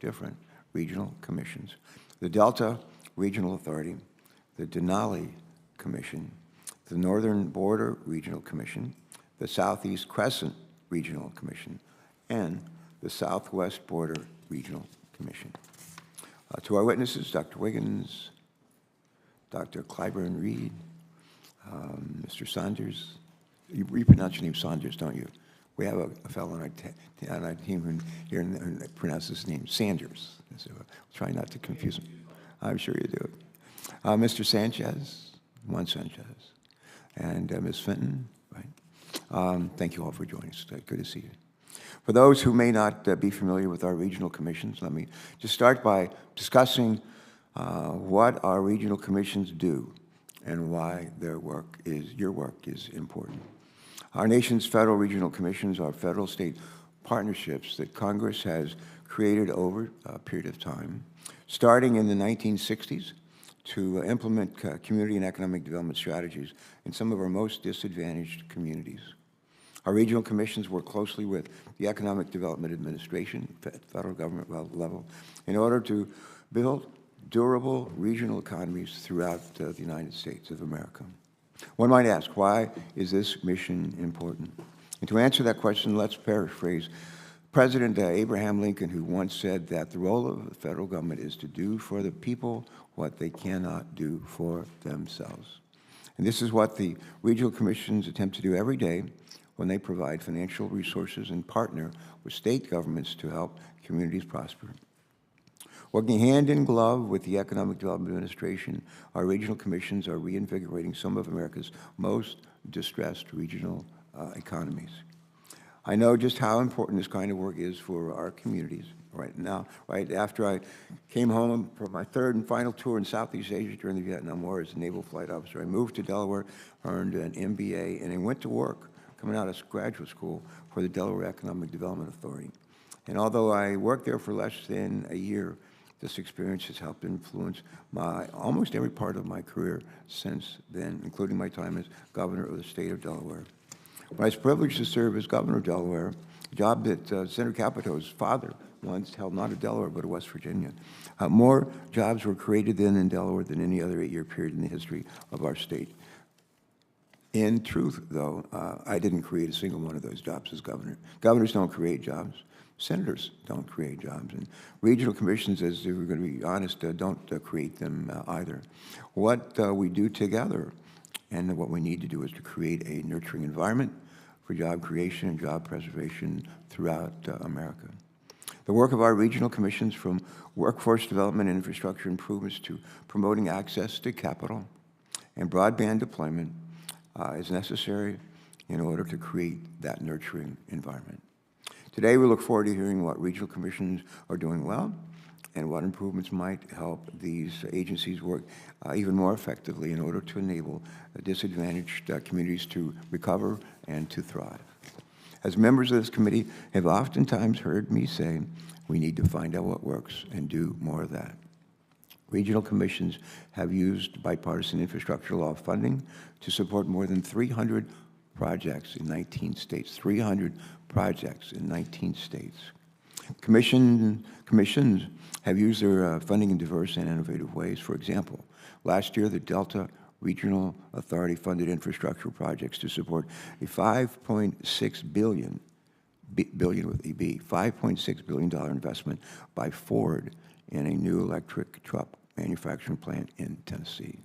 different regional commissions: the Delta Regional Authority, the Denali Commission, the Northern Border Regional Commission, the Southeast Crescent Regional Commission, and the Southwest Border Regional Commission. To our witnesses, Dr. Wiggins, Dr. Clyburn Reed, Mr. Saunders. You pronounce your name Saunders, don't you? We have a fellow on our team here who pronounces his name Sanders. So try not to confuse him. I'm sure you do. Mr. Sanchez, Juan Sanchez, and Ms. Fenton, right? Thank you all for joining us. Good to see you. For those who may not be familiar with our regional commissions, let me just start by discussing what our regional commissions do and why your work is important. Our nation's federal regional commissions are federal-state partnerships that Congress has created over a period of time, starting in the 1960s to implement community and economic development strategies in some of our most disadvantaged communities. Our regional commissions work closely with the Economic Development Administration at the federal government level in order to build durable regional economies throughout the United States of America. One might ask, why is this mission important? And to answer that question, let's paraphrase President Abraham Lincoln, who once said that the role of the federal government is to do for the people what they cannot do for themselves. And this is what the regional commissions attempt to do every day when they provide financial resources and partner with state governments to help communities prosper. Working hand in glove with the Economic Development Administration, our regional commissions are reinvigorating some of America's most distressed regional economies. I know just how important this kind of work is for our communities. Right now, right after I came home from my third and final tour in Southeast Asia during the Vietnam War as a naval flight officer, I moved to Delaware, earned an MBA, and I went to work coming out of graduate school for the Delaware Economic Development Authority. And although I worked there for less than a year, this experience has helped influence almost every part of my career since then, including my time as governor of the state of Delaware. When I was privileged to serve as governor of Delaware, a job that Senator Capito's father once held, not of Delaware, but of West Virginia, more jobs were created then in Delaware than any other 8-year period in the history of our state. In truth, though, I didn't create a single one of those jobs as governor. Governors don't create jobs. Senators don't create jobs. And regional commissions, as we're going to be honest, don't create them either. What we do together and what we need to do is to create a nurturing environment for job creation and job preservation throughout America. The work of our regional commissions, from workforce development and infrastructure improvements to promoting access to capital and broadband deployment, is necessary in order to create that nurturing environment. Today, we look forward to hearing what regional commissions are doing well and what improvements might help these agencies work even more effectively in order to enable disadvantaged communities to recover and to thrive. As members of this committee have oftentimes heard me say, we need to find out what works and do more of that. Regional commissions have used bipartisan infrastructure law funding to support more than 300 projects in 19 states, 300 projects in 19 states. Commissions have used their funding in diverse and innovative ways. For example, last year, the Delta Regional Authority funded infrastructure projects to support a $5.6 billion with EB, $5.6 billion investment by Ford in a new electric truck manufacturing plant in Tennessee.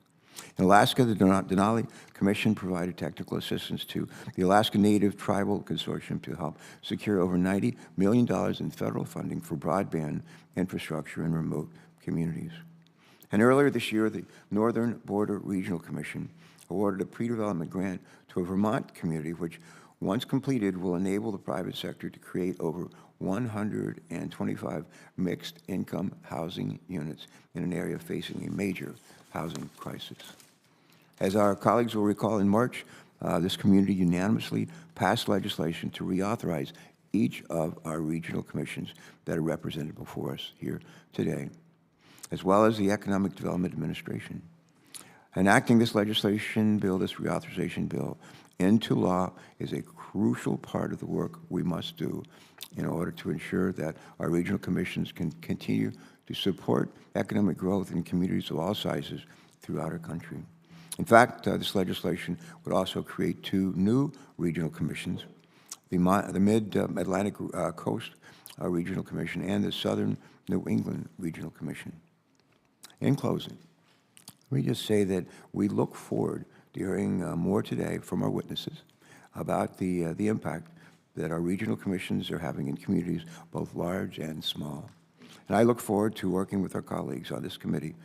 In Alaska, the Denali Commission provided technical assistance to the Alaska Native Tribal Consortium to help secure over $90 million in federal funding for broadband infrastructure in remote communities. And earlier this year, the Northern Border Regional Commission awarded a pre-development grant to a Vermont community which, once completed, will enable the private sector to create over 125 mixed-income housing units in an area facing a major housing crisis. As our colleagues will recall, in March, this community unanimously passed legislation to reauthorize each of our regional commissions that are represented before us here today, as well as the Economic Development Administration. Enacting this legislation bill, this reauthorization bill, into law is a crucial part of the work we must do in order to ensure that our regional commissions can continue to support economic growth in communities of all sizes throughout our country. In fact, this legislation would also create 2 new regional commissions, the Mid-Atlantic Coast Regional Commission and the Southern New England Regional Commission. In closing, let me just say that we look forward to hearing more today from our witnesses about the impact that our regional commissions are having in communities both large and small. And I look forward to working with our colleagues on this committee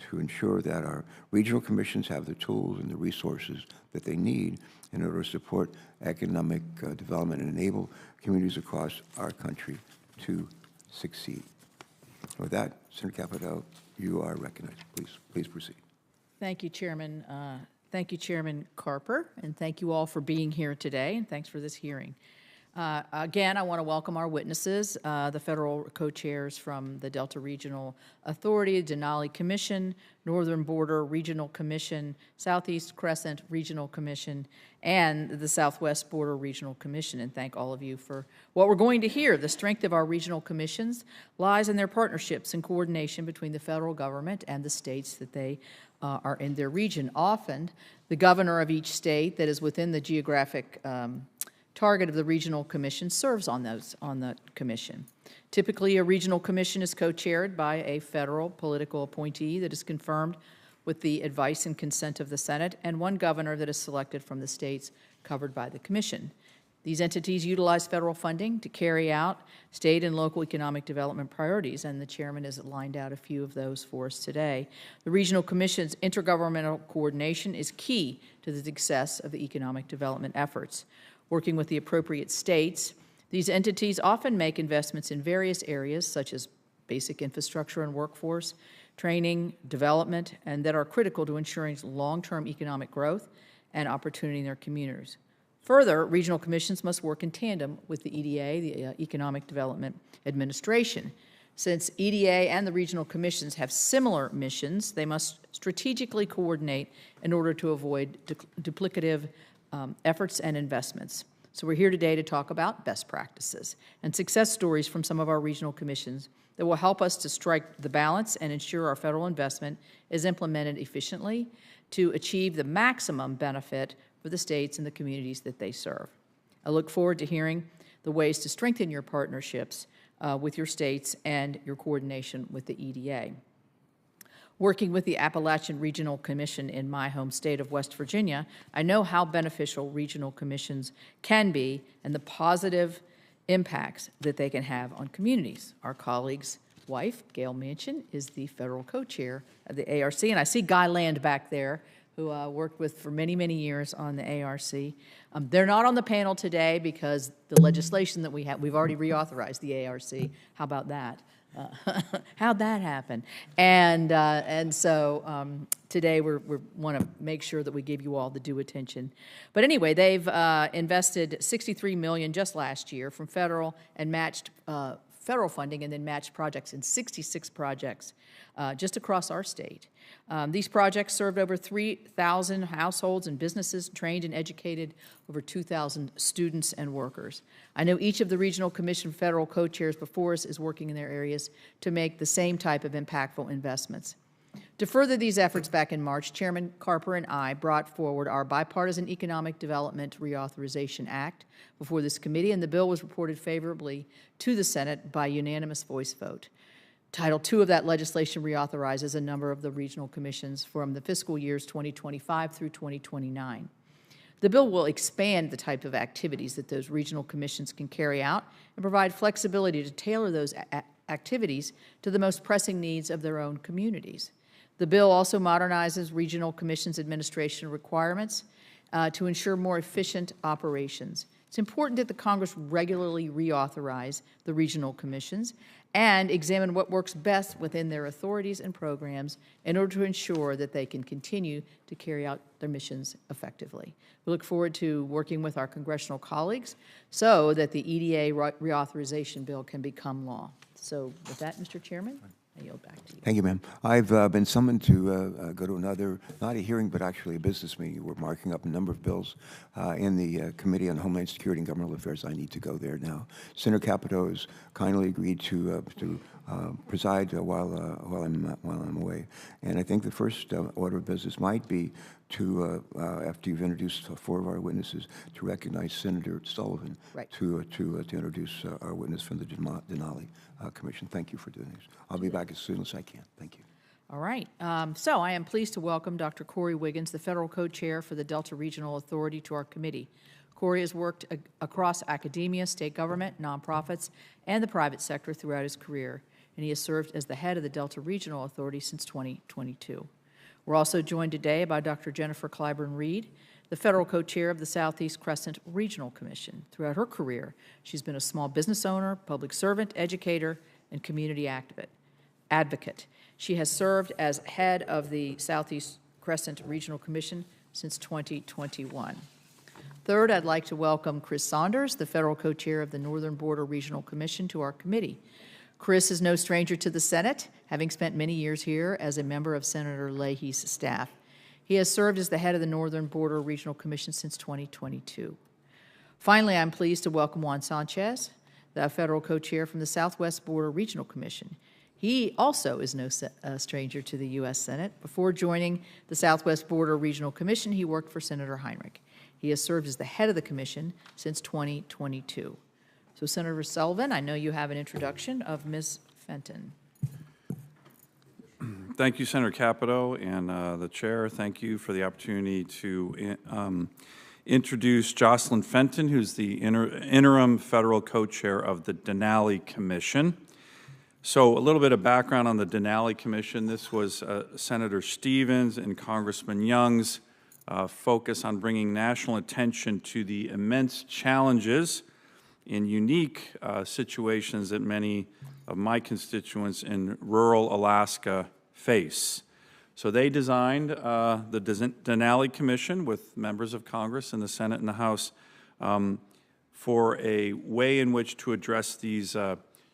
to ensure that our regional commissions have the tools and the resources that they need in order to support economic development and enable communities across our country to succeed. With that, Senator Capito, you are recognized. Please proceed. Thank you, Chairman. Thank you, Chairman Carper, and thank you all for being here today, and thanks for this hearing. Again, I want to welcome our witnesses, the federal co-chairs from the Delta Regional Authority, Denali Commission, Northern Border Regional Commission, Southeast Crescent Regional Commission, and the Southwest Border Regional Commission, and thank all of you for what we're going to hear. The strength of our regional commissions lies in their partnerships and coordination between the federal government and the states that they are in their region. Often, the governor of each state that is within the geographic target of the regional commission serves on the commission. Typically, a regional commission is co-chaired by a federal political appointee that is confirmed with the advice and consent of the Senate, and one governor that is selected from the states covered by the commission. These entities utilize federal funding to carry out state and local economic development priorities, and the chairman has lined out a few of those for us today. The Regional Commission's intergovernmental coordination is key to the success of the economic development efforts. Working with the appropriate states, these entities often make investments in various areas such as basic infrastructure and workforce, training, development, and that are critical to ensuring long-term economic growth and opportunity in their communities. Further, regional commissions must work in tandem with the EDA, the Economic Development Administration. Since EDA and the regional commissions have similar missions, they must strategically coordinate in order to avoid duplicative efforts and investments. So we're here today to talk about best practices and success stories from some of our regional commissions that will help us to strike the balance and ensure our federal investment is implemented efficiently to achieve the maximum benefit for the states and the communities that they serve. I look forward to hearing the ways to strengthen your partnerships with your states and your coordination with the EDA. Working with the Appalachian Regional Commission in my home state of West Virginia, I know how beneficial regional commissions can be and the positive impacts that they can have on communities. Our colleague's wife, Gail Manchin, is the federal co-chair of the ARC, and I see Guy Land back there, who I worked with for many, many years on the ARC. They're not on the panel today because the legislation that we have, we've already reauthorized the ARC. How about that? How'd that happen? And so today we want to make sure that we give you all the due attention. But anyway, they've invested $63 million just last year from federal and matched federal funding and then matched projects in 66 projects just across our state. These projects served over 3,000 households and businesses, trained and educated over 2,000 students and workers. I know each of the Regional Commission federal co-chairs before us is working in their areas to make the same type of impactful investments. To further these efforts back in March, Chairman Carper and I brought forward our Bipartisan Economic Development Reauthorization Act before this committee, and the bill was reported favorably to the Senate by unanimous voice vote. Title II of that legislation reauthorizes a number of the regional commissions from the fiscal years 2025 through 2029. The bill will expand the type of activities that those regional commissions can carry out and provide flexibility to tailor those activities to the most pressing needs of their own communities. The bill also modernizes regional commissions' administration requirements to ensure more efficient operations. It's important that the Congress regularly reauthorize the regional commissions and examine what works best within their authorities and programs in order to ensure that they can continue to carry out their missions effectively. We look forward to working with our congressional colleagues so that the EDA reauthorization bill can become law. So with that, Mr. Chairman. I yield back to you. Thank you, ma'am. I've been summoned to go to another, not a hearing, but actually a business meeting. We're marking up a number of bills in the Committee on Homeland Security and Governmental Affairs. I need to go there now. Senator Capito has kindly agreed to preside while I'm away. And I think the first order of business might be to, after you've introduced 4 of our witnesses, to recognize Senator Sullivan Right. to introduce our witness from the Denali Commission. Thank you for doing this. I'll be back as soon as I can. Thank you. All right. So I am pleased to welcome Dr. Corey Wiggins, the Federal Co-Chair for the Delta Regional Authority, to our committee. Corey has worked across academia, state government, nonprofits, and the private sector throughout his career, and he has served as the head of the Delta Regional Authority since 2022. We're also joined today by Dr. Jennifer Clyburn-Reed, the Federal Co-Chair of the Southeast Crescent Regional Commission. Throughout her career, she's been a small business owner, public servant, educator, and community advocate. She has served as head of the Southeast Crescent Regional Commission since 2021. Third, I'd like to welcome Chris Saunders, the Federal Co-Chair of the Northern Border Regional Commission, to our committee. Chris is no stranger to the Senate, having spent many years here as a member of Senator Leahy's staff. He has served as the head of the Northern Border Regional Commission since 2022. Finally, I'm pleased to welcome Juan Sanchez, the Federal Co-Chair from the Southwest Border Regional Commission. He also is no stranger to the U.S. Senate. Before joining the Southwest Border Regional Commission, he worked for Senator Heinrich. He has served as the head of the commission since 2022. So, Senator Sullivan, I know you have an introduction of Ms. Fenton. Thank you, Senator Capito, and the chair. Thank you for the opportunity to introduce Jocelyn Fenton, who's the interim federal co-chair of the Denali Commission. So a little bit of background on the Denali Commission. This was Senator Stevens and Congressman Young's focus on bringing national attention to the immense challenges in unique situations that many of my constituents in rural Alaska face. So they designed the Denali Commission with members of Congress in the Senate and the House for a way in which to address these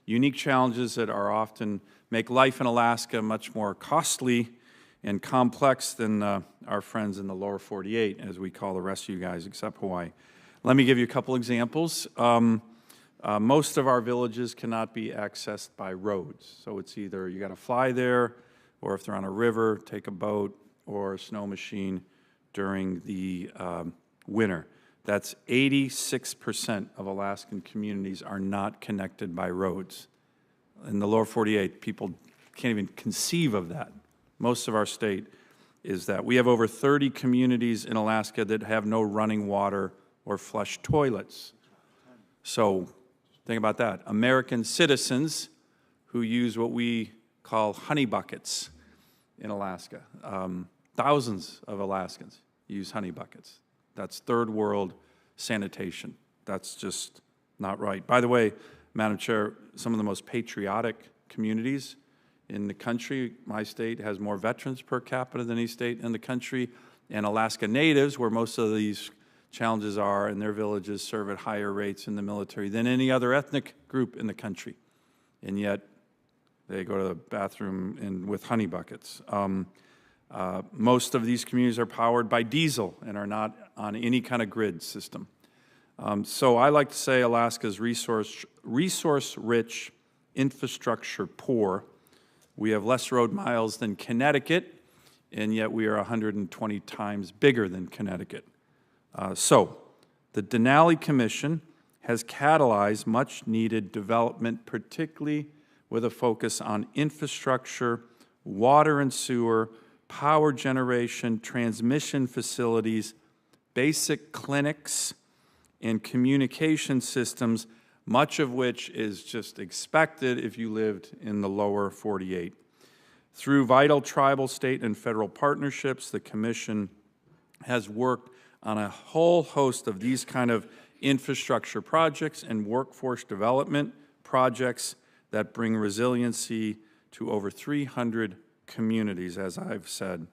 unique challenges that are often make life in Alaska much more costly and complex than our friends in the lower 48, as we call the rest of you guys, except Hawaii. Let me give you a couple examples. Most of our villages cannot be accessed by roads. So it's either you got to fly there, or if they're on a river, take a boat or a snow machine during the winter. That's 86% of Alaskan communities are not connected by roads. In the lower 48, people can't even conceive of that. Most of our state is that. We have over 30 communities in Alaska that have no running water or flush toilets. So think about that. American citizens who use what we call honey buckets in Alaska. Thousands of Alaskans use honey buckets. That's third world sanitation. That's just not right. By the way, Madam Chair, some of the most patriotic communities in the country, my state has more veterans per capita than any state in the country, and Alaska Natives, where most of these challenges are, and their villages serve at higher rates in the military than any other ethnic group in the country. And yet, they go to the bathroom with honey buckets. Most of these communities are powered by diesel and are not on any kind of grid system. So I like to say Alaska's resource-rich, infrastructure poor. We have less road miles than Connecticut, and yet we are 120 times bigger than Connecticut. So the Denali Commission has catalyzed much-needed development, particularly with a focus on infrastructure, water and sewer, power generation, transmission facilities, basic clinics, and communication systems, much of which is just expected if you lived in the lower 48. Through vital tribal, state, and federal partnerships, the Commission has worked on a whole host of these kind of infrastructure projects and workforce development projects that bring resiliency to over 300 communities, as I've said.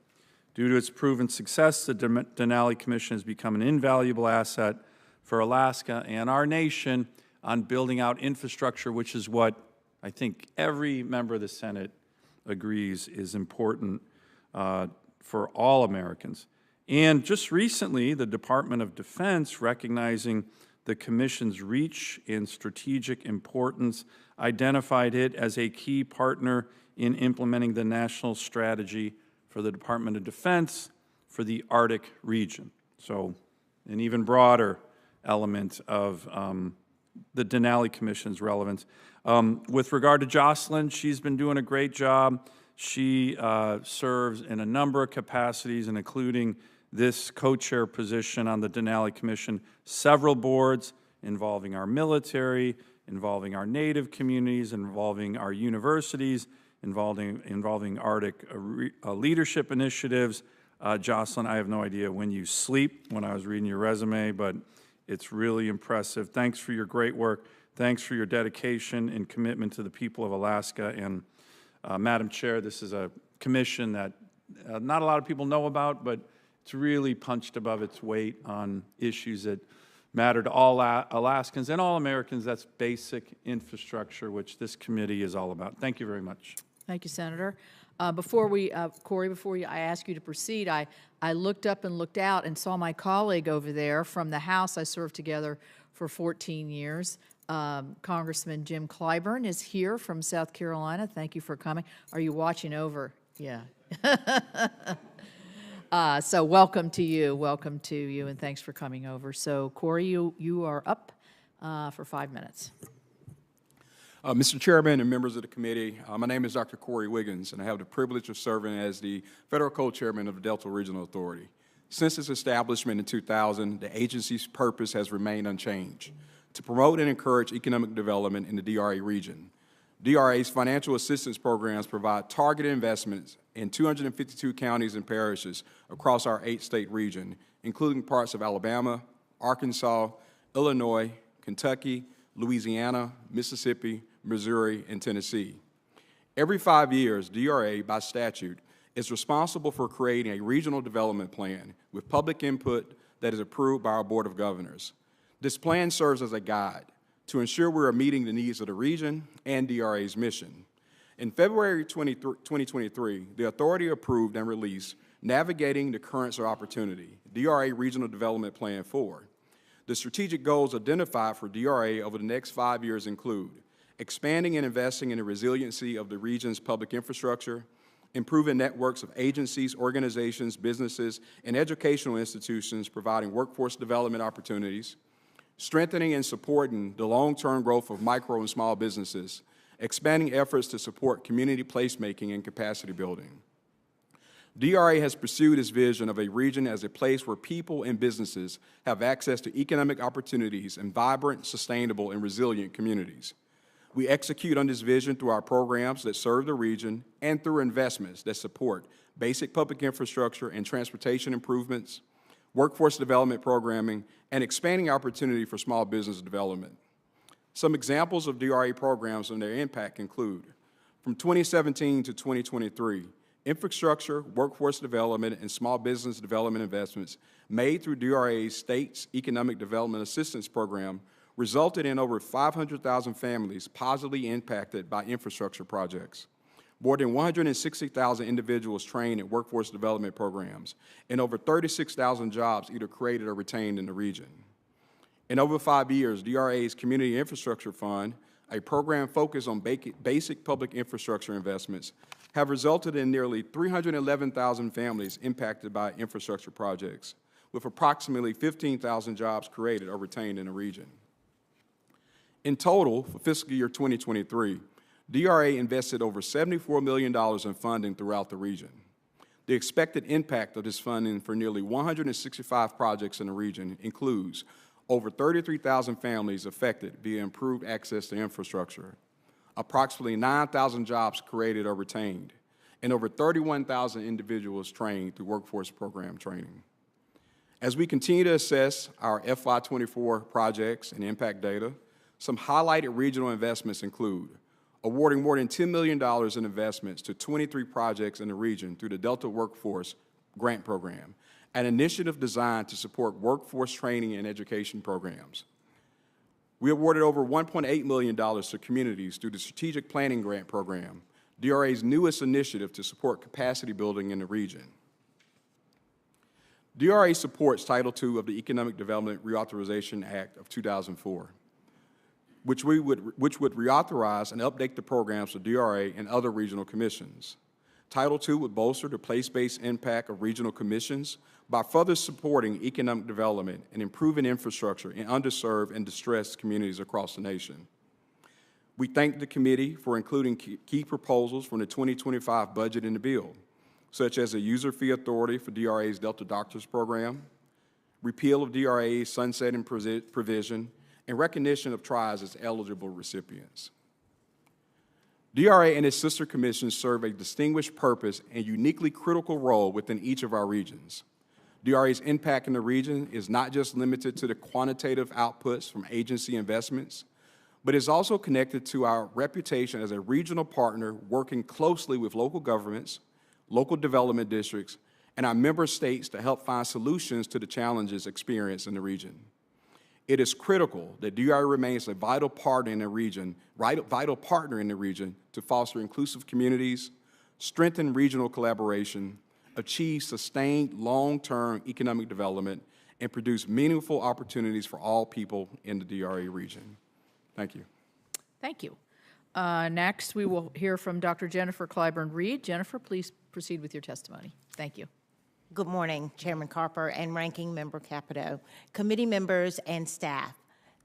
Due to its proven success, the Denali Commission has become an invaluable asset for Alaska and our nation on building out infrastructure, which is what I think every member of the Senate agrees is important for all Americans. And just recently, the Department of Defense, recognizing the Commission's reach and strategic importance, identified it as a key partner in implementing the national strategy for the Department of Defense for the Arctic region. So an even broader element of the Denali Commission's relevance. With regard to Jocelyn, she's been doing a great job. She serves in a number of capacities, and including this co-chair position on the Denali Commission, several boards involving our military, involving our Native communities, involving our universities, involving Arctic leadership initiatives. Jocelyn, I have no idea when you sleep when I was reading your resume, but it's really impressive. Thanks for your great work. Thanks for your dedication and commitment to the people of Alaska. And Madam Chair, this is a commission that not a lot of people know about, but it's really punched above its weight on issues that matter to all Alaskans and all Americans. That's basic infrastructure, which this committee is all about. Thank you very much. Thank you, Senator. Corey, before I ask you to proceed, I looked up and looked out and saw my colleague over there from the House I served together for 14 years. Congressman Jim Clyburn is here from South Carolina. Thank you for coming. Are you watching over? Yeah. So welcome to you, and thanks for coming over. So Corey, you are up for 5 minutes. Mr. Chairman and members of the committee, my name is Dr. Corey Wiggins, and I have the privilege of serving as the Federal Co-Chairman of the Delta Regional Authority. Since its establishment in 2000, the agency's purpose has remained unchanged: to promote and encourage economic development in the DRA region. DRA's financial assistance programs provide targeted investments in 252 counties and parishes across our 8-state region, including parts of Alabama, Arkansas, Illinois, Kentucky, Louisiana, Mississippi, Missouri, and Tennessee. Every 5 years, DRA, by statute, is responsible for creating a regional development plan with public input that is approved by our Board of Governors. This plan serves as a guide to ensure we are meeting the needs of the region and DRA's mission. In February 2023, the authority approved and released Navigating the Currents of Opportunity, DRA Regional Development Plan 4. The strategic goals identified for DRA over the next 5 years include expanding and investing in the resiliency of the region's public infrastructure, improving networks of agencies, organizations, businesses, and educational institutions providing workforce development opportunities, strengthening and supporting the long-term growth of micro and small businesses, expanding efforts to support community placemaking and capacity building. DRA has pursued its vision of a region as a place where people and businesses have access to economic opportunities and vibrant, sustainable, and resilient communities. We execute on this vision through our programs that serve the region and through investments that support basic public infrastructure and transportation improvements, workforce development programming, and expanding opportunity for small business development. Some examples of DRA programs and their impact include, from 2017 to 2023, infrastructure, workforce development, and small business development investments made through DRA's State's Economic Development Assistance Program resulted in over 500,000 families positively impacted by infrastructure projects. More than 160,000 individuals trained in workforce development programs, and over 36,000 jobs either created or retained in the region. In over 5 years, DRA's Community Infrastructure Fund, a program focused on basic public infrastructure investments, have resulted in nearly 311,000 families impacted by infrastructure projects, with approximately 15,000 jobs created or retained in the region. In total, for fiscal year 2023, DRA invested over $74 million in funding throughout the region. The expected impact of this funding for nearly 165 projects in the region includes over 33,000 families affected via improved access to infrastructure, approximately 9,000 jobs created or retained, and over 31,000 individuals trained through workforce program training. As we continue to assess our FY24 projects and impact data, some highlighted regional investments include awarding more than $10 million in investments to 23 projects in the region through the Delta Workforce Grant Program, an initiative designed to support workforce training and education programs. We awarded over $1.8 million to communities through the Strategic Planning Grant Program, DRA's newest initiative to support capacity building in the region. DRA supports Title II of the Economic Development Reauthorization Act of 2004, which would reauthorize and update the programs for DRA and other regional commissions. Title II would bolster the place-based impact of regional commissions by further supporting economic development and improving infrastructure in underserved and distressed communities across the nation. We thank the committee for including key proposals from the 2025 budget in the bill, such as a user fee authority for DRA's Delta Doctors Program, repeal of DRA's sunsetting provision, and recognition of tribes as eligible recipients. DRA and its sister commissions serve a distinguished purpose and uniquely critical role within each of our regions. DRA's impact in the region is not just limited to the quantitative outputs from agency investments, but is also connected to our reputation as a regional partner working closely with local governments, local development districts, and our member states to help find solutions to the challenges experienced in the region. It is critical that DRA remains a vital partner in the region to foster inclusive communities, strengthen regional collaboration, achieve sustained long-term economic development, and produce meaningful opportunities for all people in the DRA region. Thank you. Thank you. Next, we will hear from Dr. Jennifer Clyburn-Reed. Jennifer, please proceed with your testimony. Thank you. Good morning, Chairman Carper and Ranking Member Capito, committee members, and staff.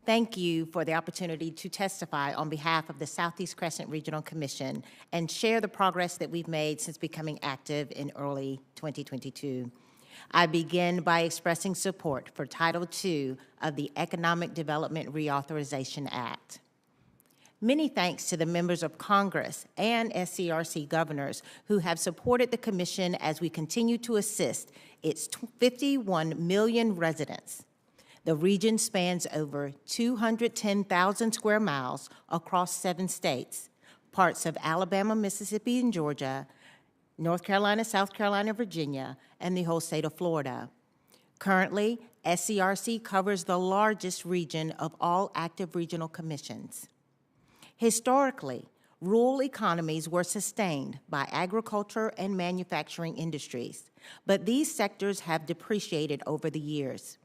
Thank you for the opportunity to testify on behalf of the Southeast Crescent Regional Commission and share the progress that we've made since becoming active in early 2022. I begin by expressing support for Title II of the Economic Development Reauthorization Act. Many thanks to the members of Congress and SCRC governors who have supported the Commission as we continue to assist its 51 million residents. The region spans over 210,000 square miles across 7 states, parts of Alabama, Mississippi, and Georgia, North Carolina, South Carolina, Virginia, and the whole state of Florida. Currently, SCRC covers the largest region of all active regional commissions. Historically, rural economies were sustained by agriculture and manufacturing industries, but these sectors have depreciated over the years.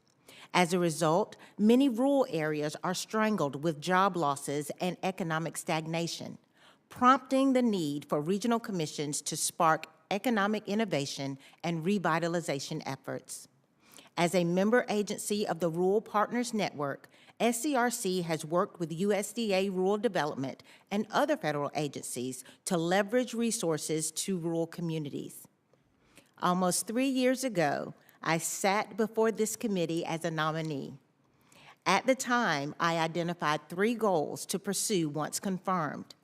As a result, many rural areas are strangled with job losses and economic stagnation, prompting the need for regional commissions to spark economic innovation and revitalization efforts. As a member agency of the Rural Partners Network, SCRC has worked with USDA Rural Development and other federal agencies to leverage resources to rural communities. Almost 3 years ago, I sat before this committee as a nominee. At the time, I identified 3 goals to pursue once confirmed: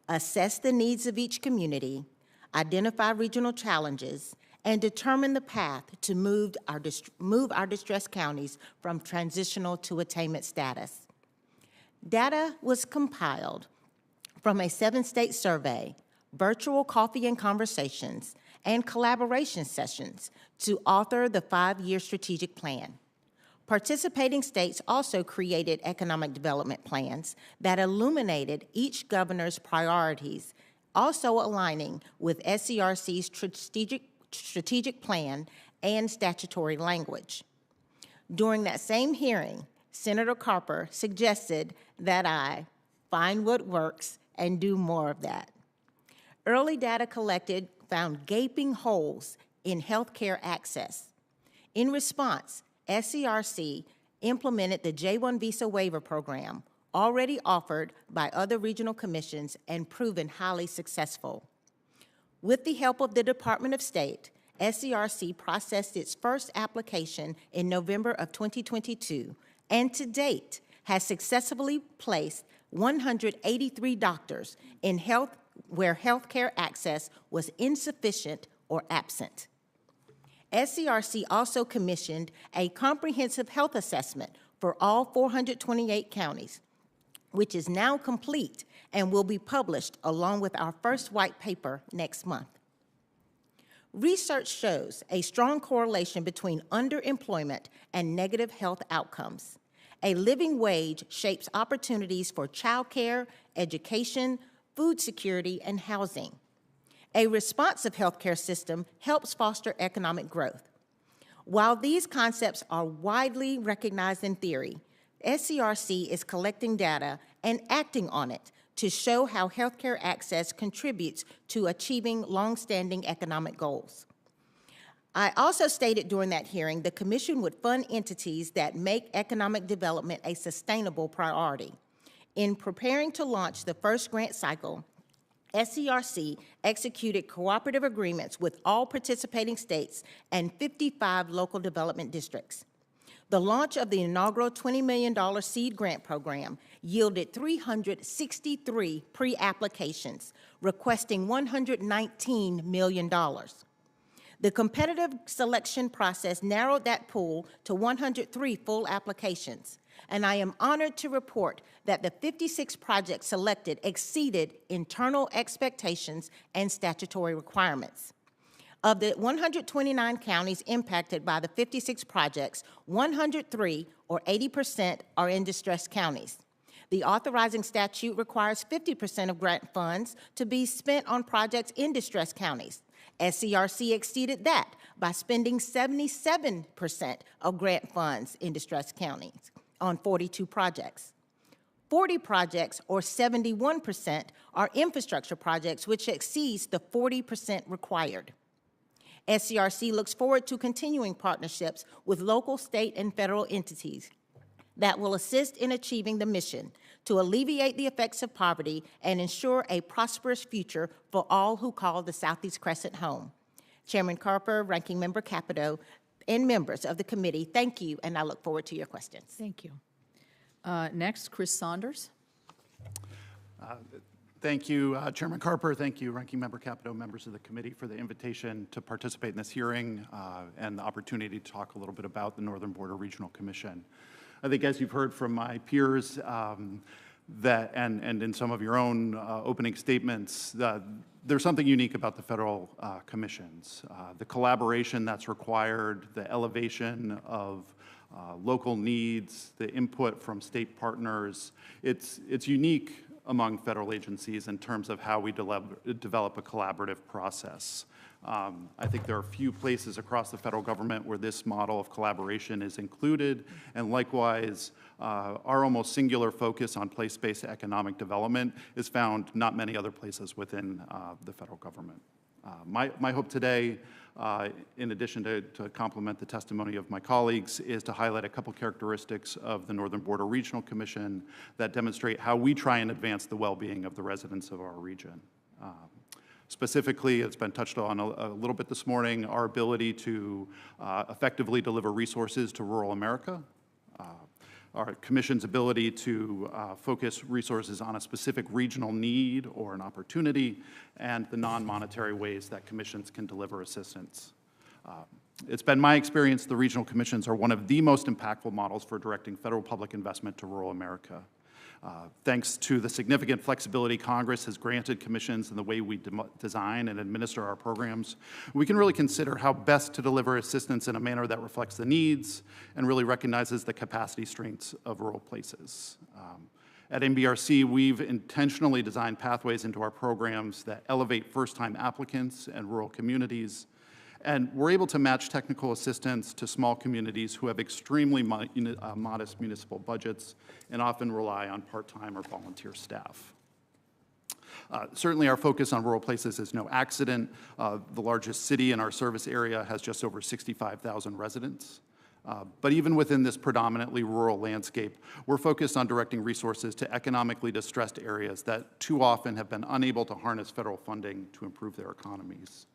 assess the needs of each community, identify regional challenges, and determine the path to move our distressed counties from transitional to attainment status. Data was compiled from a 7-state survey, virtual coffee and conversations, and collaboration sessions to author the 5-year strategic plan. Participating states also created economic development plans that illuminated each governor's priorities, also aligning with SCRC's strategic plan and statutory language. During that same hearing, Senator Carper suggested that I find what works and do more of that. Early data collected found gaping holes in healthcare access. In response, SCRC implemented the J-1 visa waiver program, already offered by other regional commissions and proven highly successful. With the help of the Department of State, SCRC processed its first application in November of 2022, and to date has successfully placed 183 doctors in where healthcare access was insufficient or absent. SCRC also commissioned a comprehensive health assessment for all 428 counties, which is now complete and will be published along with our first white paper next month. Research shows a strong correlation between underemployment and negative health outcomes. A living wage shapes opportunities for childcare, education, food security, and housing. A responsive healthcare system helps foster economic growth. While these concepts are widely recognized in theory, SCRC is collecting data and acting on it to show how healthcare access contributes to achieving longstanding economic goals. I also stated during that hearing the Commission would fund entities that make economic development a sustainable priority. In preparing to launch the first grant cycle, SCRC executed cooperative agreements with all participating states and 55 local development districts. The launch of the inaugural $20 million seed grant program yielded 363 pre-applications, requesting $119 million. The competitive selection process narrowed that pool to 103 full applications, and I am honored to report that the 56 projects selected exceeded internal expectations and statutory requirements. Of the 129 counties impacted by the 56 projects, 103, or 80%, are in distressed counties. The authorizing statute requires 50% of grant funds to be spent on projects in distressed counties. SCRC exceeded that by spending 77% of grant funds in distressed counties on 42 projects. 40 projects, or 71%, are infrastructure projects, which exceeds the 40% required. SCRC looks forward to continuing partnerships with local, state, and federal entities that will assist in achieving the mission to alleviate the effects of poverty and ensure a prosperous future for all who call the Southeast Crescent home. Chairman Carper, Ranking Member Capito, and members of the committee, thank you, and I look forward to your questions. Thank you. Next, Chris Saunders. Thank you, Chairman Carper. Thank you, Ranking Member Capito, members of the committee, for the invitation to participate in this hearing and the opportunity to talk a little bit about the Northern Border Regional Commission. I think, as you've heard from my peers, that and in some of your own opening statements, there's something unique about the federal commissions. The collaboration that's required, the elevation of local needs, the input from state partners, it's unique among federal agencies in terms of how we develop a collaborative process. I think there are few places across the federal government where this model of collaboration is included, and likewise, our almost singular focus on place-based economic development is found not many other places within the federal government. My hope today, in addition to complement the testimony of my colleagues, is to highlight a couple characteristics of the Northern Border Regional Commission that demonstrate how we try and advance the well-being of the residents of our region. Specifically, it's been touched on a little bit this morning, our ability to effectively deliver resources to rural America, our Commission's ability to focus resources on a specific regional need or an opportunity, and the non-monetary ways that commissions can deliver assistance. It's been my experience the regional commissions are one of the most impactful models for directing federal public investment to rural America. Thanks to the significant flexibility Congress has granted commissions in the way we design and administer our programs, we can really consider how best to deliver assistance in a manner that reflects the needs and really recognizes the capacity strengths of rural places. At NBRC, we've intentionally designed pathways into our programs that elevate first-time applicants and rural communities, and we're able to match technical assistance to small communities who have extremely modest municipal budgets and often rely on part-time or volunteer staff. Certainly our focus on rural places is no accident. The largest city in our service area has just over 65,000 residents. But even within this predominantly rural landscape, we're focused on directing resources to economically distressed areas that too often have been unable to harness federal funding to improve their economies.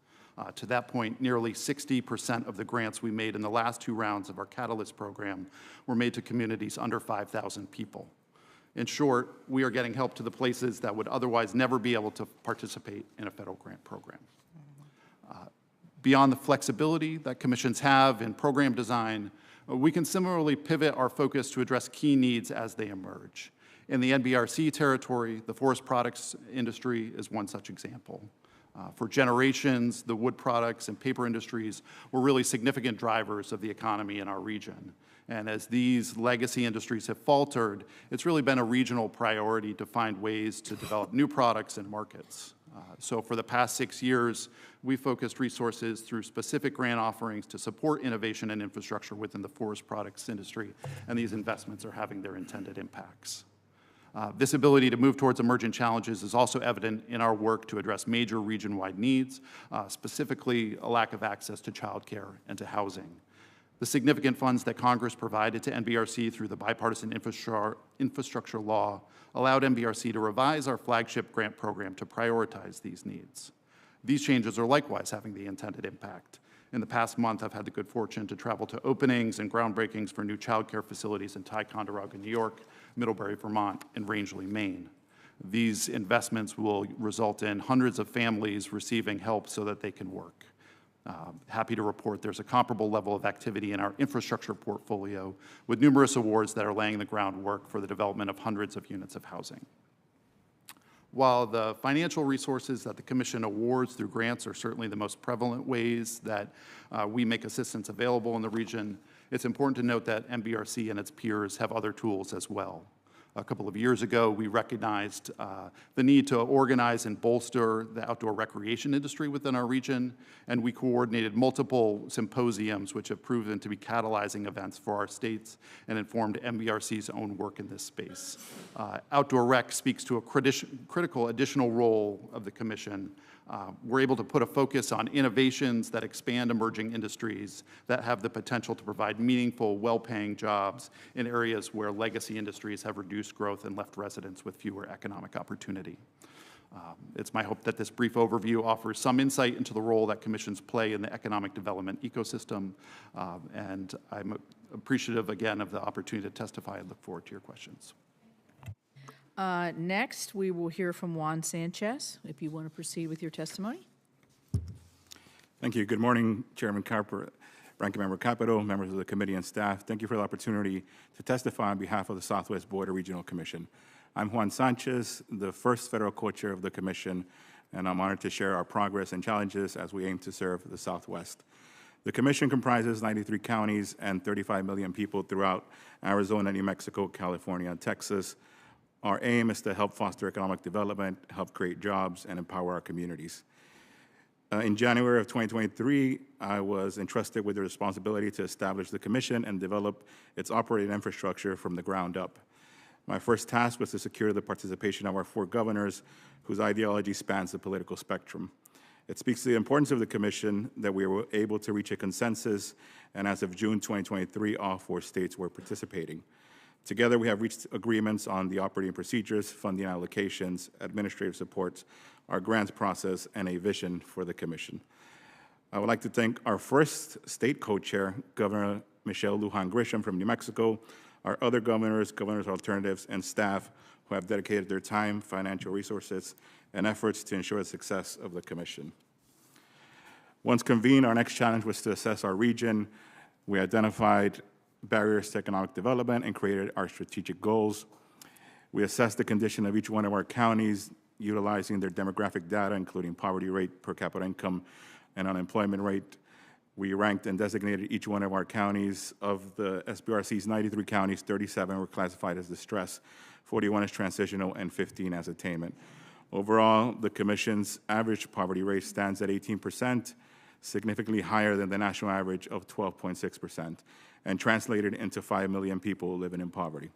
To that point, nearly 60% of the grants we made in the last two rounds of our Catalyst program were made to communities under 5,000 people. In short, we are getting help to the places that would otherwise never be able to participate in a federal grant program. Beyond the flexibility that commissions have in program design, we can similarly pivot our focus to address key needs as they emerge. In the NBRC territory, the forest products industry is one such example. For generations, the wood products and paper industries were really significant drivers of the economy in our region. And as these legacy industries have faltered, it's really been a regional priority to find ways to develop new products and markets. So for the past 6 years, we focused resources through specific grant offerings to support innovation and infrastructure within the forest products industry, and these investments are having their intended impacts. This ability to move towards emergent challenges is also evident in our work to address major region-wide needs, specifically a lack of access to childcare and to housing. The significant funds that Congress provided to NBRC through the bipartisan infrastructure law allowed NBRC to revise our flagship grant program to prioritize these needs. These changes are likewise having the intended impact. In the past month, I've had the good fortune to travel to openings and groundbreakings for new childcare facilities in Ticonderoga, New York, Middlebury, Vermont, and Rangeley, Maine. These investments will result in hundreds of families receiving help so that they can work. Happy to report there's a comparable level of activity in our infrastructure portfolio, with numerous awards that are laying the groundwork for the development of hundreds of units of housing. While the financial resources that the Commission awards through grants are certainly the most prevalent ways that we make assistance available in the region, it's important to note that NBRC and its peers have other tools as well. A couple of years ago, we recognized the need to organize and bolster the outdoor recreation industry within our region, and we coordinated multiple symposiums which have proven to be catalyzing events for our states and informed NBRC's own work in this space. Outdoor rec speaks to a critical additional role of the Commission. We're able to put a focus on innovations that expand emerging industries that have the potential to provide meaningful, well-paying jobs in areas where legacy industries have reduced growth and left residents with fewer economic opportunity. It's my hope that this brief overview offers some insight into the role that commissions play in the economic development ecosystem, and I'm appreciative again of the opportunity to testify and look forward to your questions. Next, we will hear from Juan Sanchez, if you want to proceed with your testimony. Thank you. Good morning, Chairman Carper, Ranking Member Capito, members of the committee and staff. Thank you for the opportunity to testify on behalf of the Southwest Border Regional Commission. I'm Juan Sanchez, the first federal co-chair of the commission, and I'm honored to share our progress and challenges as we aim to serve the Southwest. The commission comprises 93 counties and 35 million people throughout Arizona, New Mexico, California, and Texas. Our aim is to help foster economic development, help create jobs, and empower our communities. In January of 2023, I was entrusted with the responsibility to establish the commission and develop its operating infrastructure from the ground up. My first task was to secure the participation of our 4 governors, whose ideology spans the political spectrum. It speaks to the importance of the commission that we were able to reach a consensus, and as of June 2023, all 4 states were participating. Together, we have reached agreements on the operating procedures, funding allocations, administrative supports, our grants process, and a vision for the commission. I would like to thank our first state co-chair, Governor Michelle Lujan Grisham from New Mexico, our other governors, governors alternatives, and staff who have dedicated their time, financial resources, and efforts to ensure the success of the commission. Once convened, our next challenge was to assess our region. We identified barriers to economic development and created our strategic goals. We assessed the condition of each one of our counties, utilizing their demographic data, including poverty rate, per capita income, and unemployment rate. We ranked and designated each one of our counties. Of the SBRC's 93 counties, 37 were classified as distress, 41 as transitional, and 15 as attainment. Overall, the Commission's average poverty rate stands at 18%, significantly higher than the national average of 12.6%, and translated into 5 million people living in poverty.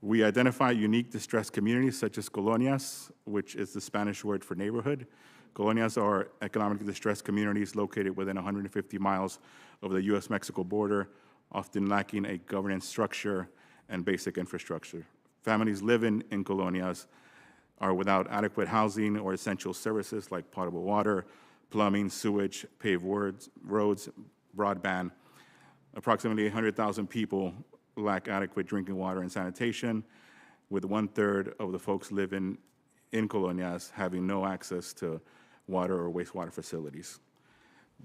We identify unique distressed communities such as colonias, which is the Spanish word for neighborhood. Colonias are economically distressed communities located within 150 miles of the U.S.-Mexico border, often lacking a governance structure and basic infrastructure. Families living in colonias are without adequate housing or essential services like potable water, plumbing, sewage, paved roads, broadband. Approximately 800,000 people lack adequate drinking water and sanitation, with 1/3 of the folks living in colonias having no access to water or wastewater facilities.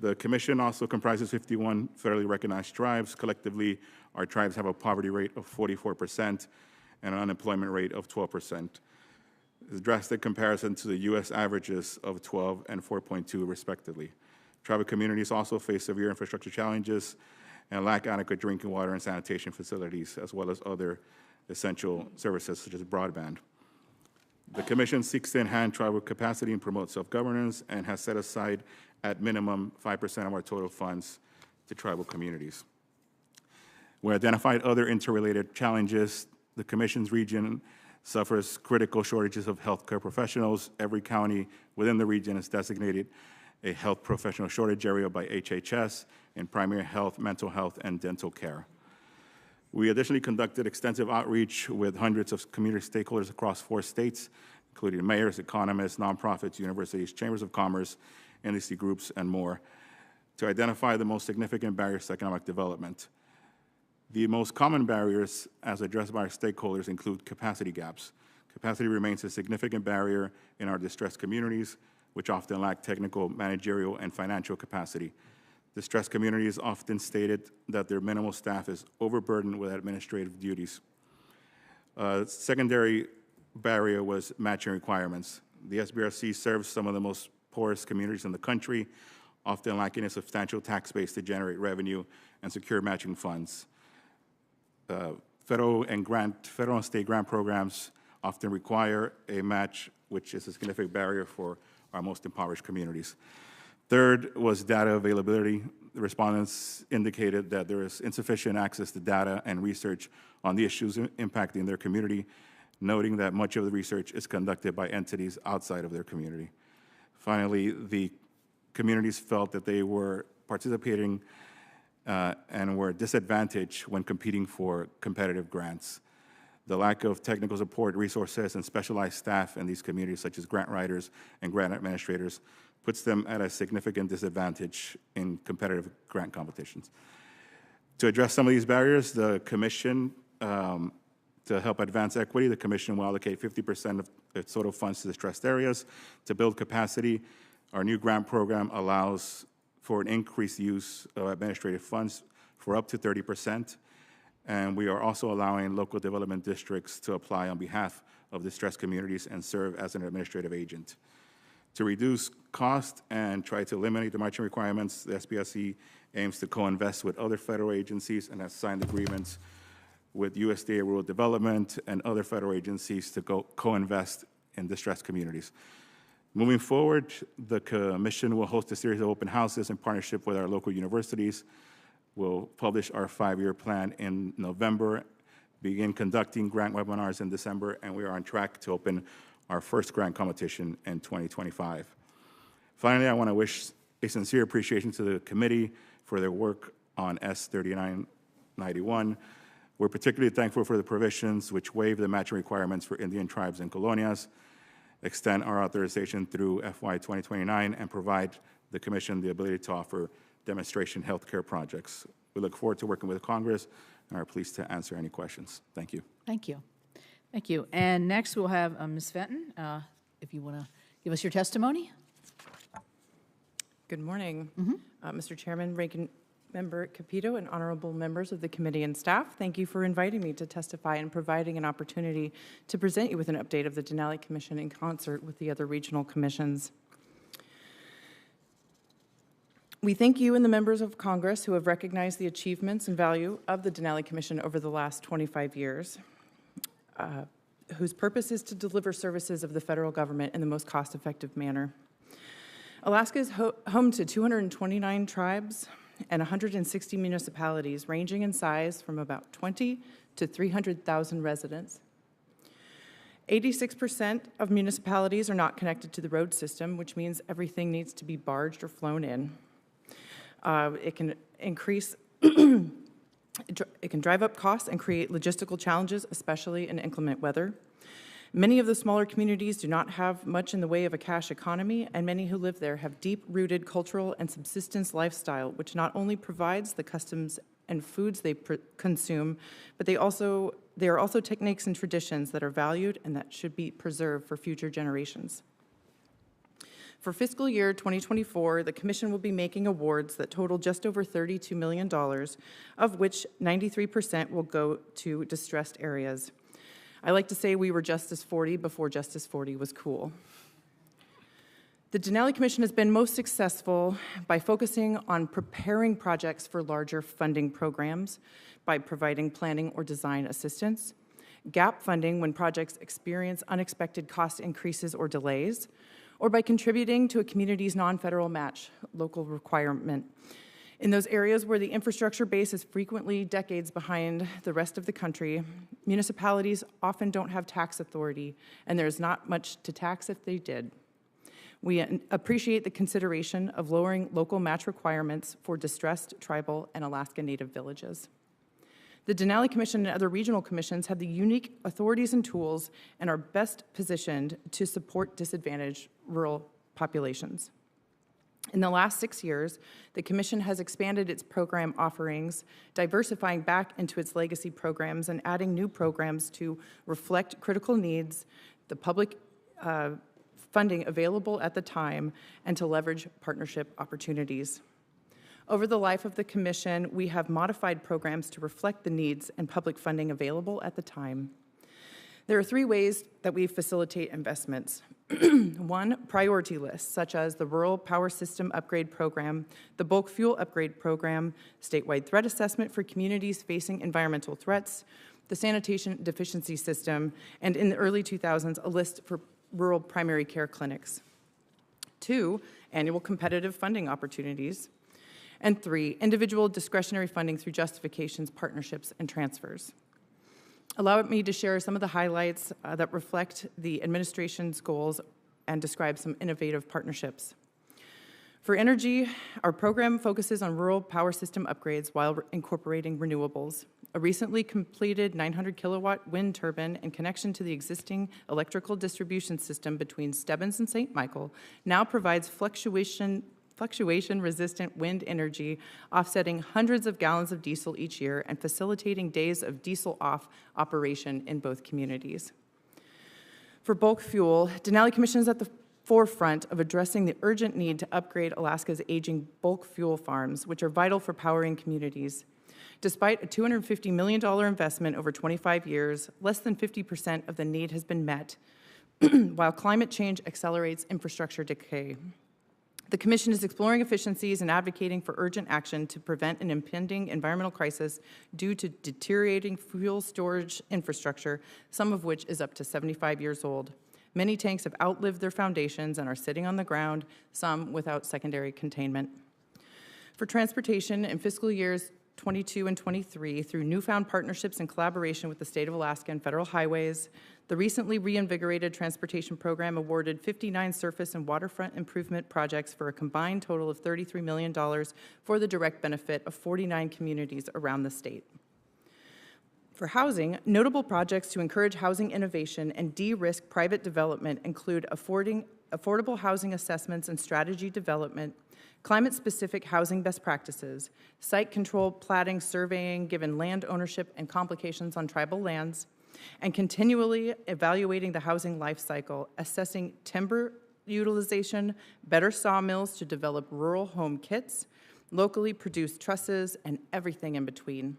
The commission also comprises 51 federally recognized tribes. Collectively, our tribes have a poverty rate of 44% and an unemployment rate of 12%. is a drastic comparison to the U.S. averages of 12 and 4.2 respectively. Tribal communities also face severe infrastructure challenges and lack adequate drinking water and sanitation facilities, as well as other essential services such as broadband. The Commission seeks to enhance tribal capacity and promote self-governance and has set aside at minimum 5% of our total funds to tribal communities. We identified other interrelated challenges. The Commission's region suffers critical shortages of healthcare professionals. Every county within the region is designated a health professional shortage area by HHS in primary health, mental health, and dental care. We additionally conducted extensive outreach with hundreds of community stakeholders across 4 states, including mayors, economists, nonprofits, universities, chambers of commerce, industry groups, and more, to identify the most significant barriers to economic development. The most common barriers, as addressed by our stakeholders, include capacity gaps. Capacity remains a significant barrier in our distressed communities, which often lack technical, managerial, and financial capacity. Distressed communities often stated that their minimal staff is overburdened with administrative duties. Secondary barrier was matching requirements. The SBRC serves some of the most poorest communities in the country, often lacking a substantial tax base to generate revenue and secure matching funds. Federal and state grant programs often require a match, which is a significant barrier for our most impoverished communities. Third was data availability. The respondents indicated that there is insufficient access to data and research on the issues impacting their community, noting that much of the research is conducted by entities outside of their community. Finally, the communities felt that they were participating and were disadvantaged when competing for competitive grants. The lack of technical support, resources, and specialized staff in these communities, such as grant writers and grant administrators, puts them at a significant disadvantage in competitive grant competitions. To address some of these barriers, the Commission, to help advance equity, the Commission will allocate 50% of its total funds to distressed areas. To build capacity, our new grant program allows for an increased use of administrative funds for up to 30%. And we are also allowing local development districts to apply on behalf of distressed communities and serve as an administrative agent. To reduce cost and try to eliminate the matching requirements, the SBSC aims to co-invest with other federal agencies and has signed agreements with USDA Rural Development and other federal agencies to co-invest in distressed communities. Moving forward, the Commission will host a series of open houses in partnership with our local universities. We'll publish our 5-year plan in November, begin conducting grant webinars in December, and we are on track to open our first grant competition in 2025. Finally, I want to wish a sincere appreciation to the committee for their work on S3991. We're particularly thankful for the provisions which waive the matching requirements for Indian tribes and colonias, extend our authorization through FY 2029, and provide the Commission the ability to offer demonstration healthcare projects. We look forward to working with Congress and are pleased to answer any questions. Thank you. Thank you. Thank you. And next we'll have Ms. Fenton, if you want to give us your testimony. Good morning, Mr. Chairman, Ranking Member Capito, and honorable members of the committee and staff. Thank you for inviting me to testify and providing an opportunity to present you with an update of the Denali Commission in concert with the other regional commissions. We thank you and the members of Congress who have recognized the achievements and value of the Denali Commission over the last 25 years, whose purpose is to deliver services of the federal government in the most cost-effective manner. Alaska is home to 229 tribes and 160 municipalities, ranging in size from about 20 to 300,000 residents. 86% of municipalities are not connected to the road system, which means everything needs to be barged or flown in. It can increase, it can drive up costs and create logistical challenges, especially in inclement weather. Many of the smaller communities do not have much in the way of a cash economy, and many who live there have deep-rooted cultural and subsistence lifestyle, which not only provides the customs and foods they consume, but they are also techniques and traditions that are valued and that should be preserved for future generations. For fiscal year 2024, the Commission will be making awards that total just over $32 million, of which 93% will go to distressed areas. I like to say we were Justice 40 before Justice 40 was cool. The Denali Commission has been most successful by focusing on preparing projects for larger funding programs, by providing planning or design assistance, gap funding when projects experience unexpected cost increases or delays, or by contributing to a community's non-federal match local requirement. In those areas where the infrastructure base is frequently decades behind the rest of the country, municipalities often don't have tax authority, and there's not much to tax if they did. We appreciate the consideration of lowering local match requirements for distressed tribal and Alaska Native villages. The Denali Commission and other regional commissions have the unique authorities and tools and are best positioned to support disadvantaged rural populations. In the last 6 years, the Commission has expanded its program offerings, diversifying back into its legacy programs and adding new programs to reflect critical needs, the public funding available at the time, and to leverage partnership opportunities. Over the life of the Commission, we have modified programs to reflect the needs and public funding available at the time. There are 3 ways that we facilitate investments. 1, priority lists, such as the Rural Power System Upgrade Program, the Bulk Fuel Upgrade Program, statewide threat assessment for communities facing environmental threats, the Sanitation Deficiency System, and in the early 2000s, a list for rural primary care clinics. 2, annual competitive funding opportunities. And 3, individual discretionary funding through justifications, partnerships, and transfers. Allow me to share some of the highlights that reflect the administration's goals and describe some innovative partnerships. For energy, our program focuses on rural power system upgrades while incorporating renewables. A recently completed 900-kilowatt wind turbine and connection to the existing electrical distribution system between Stebbins and St. Michael now provides fluctuation-resistant wind energy, offsetting hundreds of gallons of diesel each year and facilitating days of diesel-off operation in both communities. For bulk fuel, Denali Commission is at the forefront of addressing the urgent need to upgrade Alaska's aging bulk fuel farms, which are vital for powering communities. Despite a $250 million investment over 25 years, less than 50% of the need has been met, while climate change accelerates infrastructure decay. The Commission is exploring efficiencies and advocating for urgent action to prevent an impending environmental crisis due to deteriorating fuel storage infrastructure, some of which is up to 75 years old. Many tanks have outlived their foundations and are sitting on the ground, some without secondary containment. For transportation, in fiscal years 22 and 23, through newfound partnerships and collaboration with the State of Alaska and federal highways, the recently reinvigorated transportation program awarded 59 surface and waterfront improvement projects for a combined total of $33 million for the direct benefit of 49 communities around the state. For housing, notable projects to encourage housing innovation and de-risk private development include affordable housing assessments and strategy development, climate-specific housing best practices, site control, platting, surveying, given land ownership and complications on tribal lands, and continually evaluating the housing life cycle, assessing timber utilization, better sawmills to develop rural home kits, locally produced trusses, and everything in between.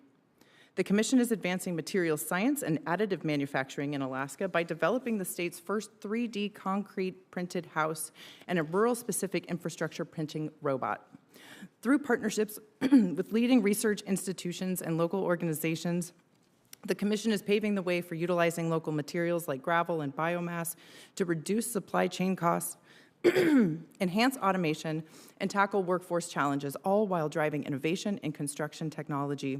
The Commission is advancing materials science and additive manufacturing in Alaska by developing the state's first 3D concrete printed house and a rural-specific infrastructure printing robot. Through partnerships with leading research institutions and local organizations, the Commission is paving the way for utilizing local materials like gravel and biomass to reduce supply chain costs, enhance automation, and tackle workforce challenges, all while driving innovation in construction technology.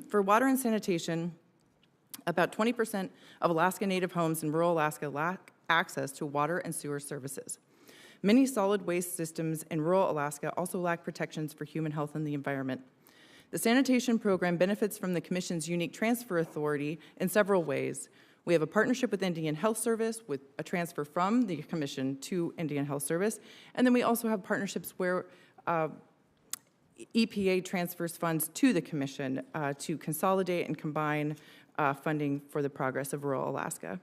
For water and sanitation, about 20% of Alaska Native homes in rural Alaska lack access to water and sewer services. Many solid waste systems in rural Alaska also lack protections for human health and the environment. The sanitation program benefits from the Commission's unique transfer authority in several ways. We have a partnership with Indian Health Service with a transfer from the Commission to Indian Health Service, and then we also have partnerships where EPA transfers funds to the Commission to consolidate and combine funding for the progress of rural Alaska.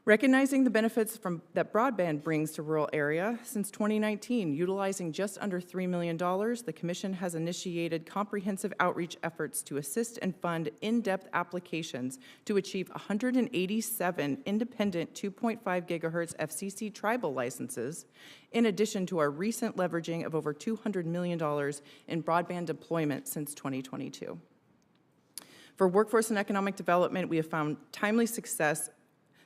Recognizing the benefits that broadband brings to rural area, since 2019, utilizing just under $3 million, the Commission has initiated comprehensive outreach efforts to assist and fund in-depth applications to achieve 187 independent 2.5 gigahertz FCC tribal licenses, in addition to our recent leveraging of over $200 million in broadband deployment since 2022. For workforce and economic development, we have found timely success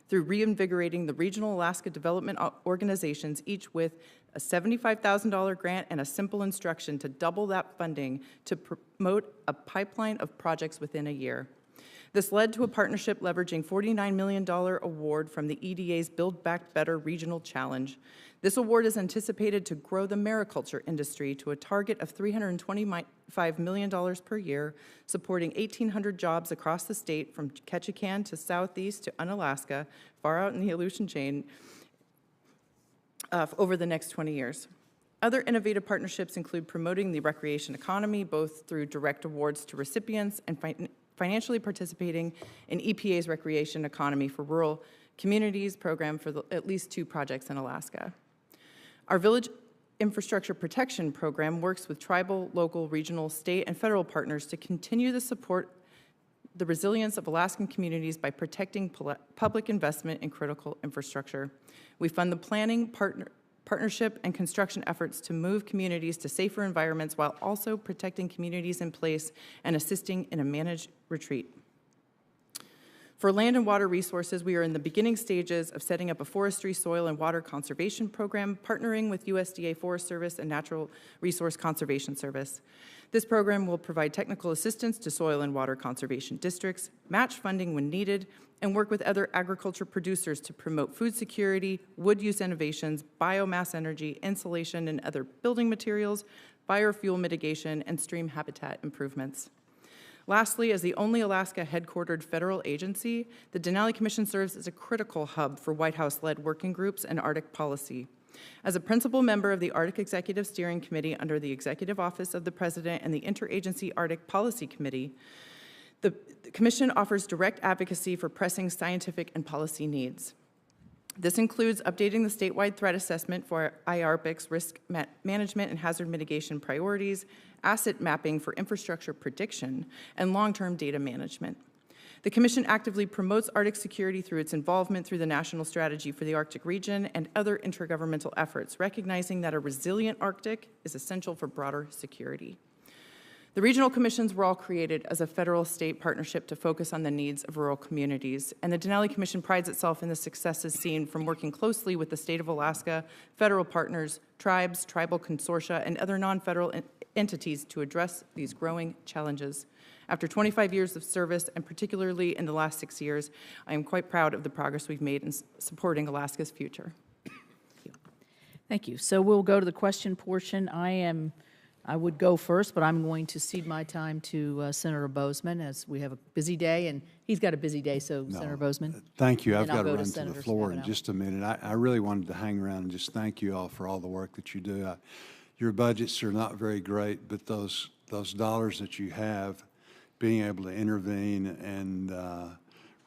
through reinvigorating the regional Alaska development organizations, each with a $75,000 grant and a simple instruction to double that funding to promote a pipeline of projects within a year. This led to a partnership leveraging $49 million award from the EDA's Build Back Better Regional Challenge. This award is anticipated to grow the mariculture industry to a target of $325 million per year, supporting 1,800 jobs across the state from Ketchikan to southeast to Unalaska, far out in the Aleutian chain, over the next 20 years. Other innovative partnerships include promoting the recreation economy, both through direct awards to recipients and financially participating in EPA's Recreation Economy for Rural Communities program for at least 2 projects in Alaska. Our Village Infrastructure Protection Program works with tribal, local, regional, state, and federal partners to continue to support the resilience of Alaskan communities by protecting public investment in critical infrastructure. We fund the planning, partnership, and construction efforts to move communities to safer environments while also protecting communities in place and assisting in a managed retreat. For land and water resources, we are in the beginning stages of setting up a forestry, soil, and water conservation program, partnering with USDA Forest Service and Natural Resource Conservation Service. This program will provide technical assistance to soil and water conservation districts, match funding when needed, and work with other agriculture producers to promote food security, wood use innovations, biomass energy, insulation and other building materials, biofuel mitigation, and stream habitat improvements. Lastly, as the only Alaska-headquartered federal agency, the Denali Commission serves as a critical hub for White House-led working groups and Arctic policy. As a principal member of the Arctic Executive Steering Committee under the Executive Office of the President and the Interagency Arctic Policy Committee, the Commission offers direct advocacy for pressing scientific and policy needs. This includes updating the statewide threat assessment for IARPIC's risk management and hazard mitigation priorities, asset mapping for infrastructure prediction, and long-term data management. The Commission actively promotes Arctic security through its involvement through the National Strategy for the Arctic Region and other intergovernmental efforts, recognizing that a resilient Arctic is essential for broader security. The regional commissions were all created as a federal-state partnership to focus on the needs of rural communities, and the Denali Commission prides itself in the successes seen from working closely with the state of Alaska, federal partners, tribes, tribal consortia, and other non-federal entities to address these growing challenges. After 25 years of service, and particularly in the last 6 years, I am quite proud of the progress we've made in supporting Alaska's future. Thank you. So we'll go to the question portion. I would go first, but I'm going to cede my time to Senator Bozeman as we have a busy day, and he's got a busy day, so Senator Bozeman. Thank you. I've And I'll got to go to run to the Senator floor in Stabenow. just a minute. I really wanted to hang around and just thank you all for all the work that you do. Your budgets are not very great, but those dollars that you have, being able to intervene and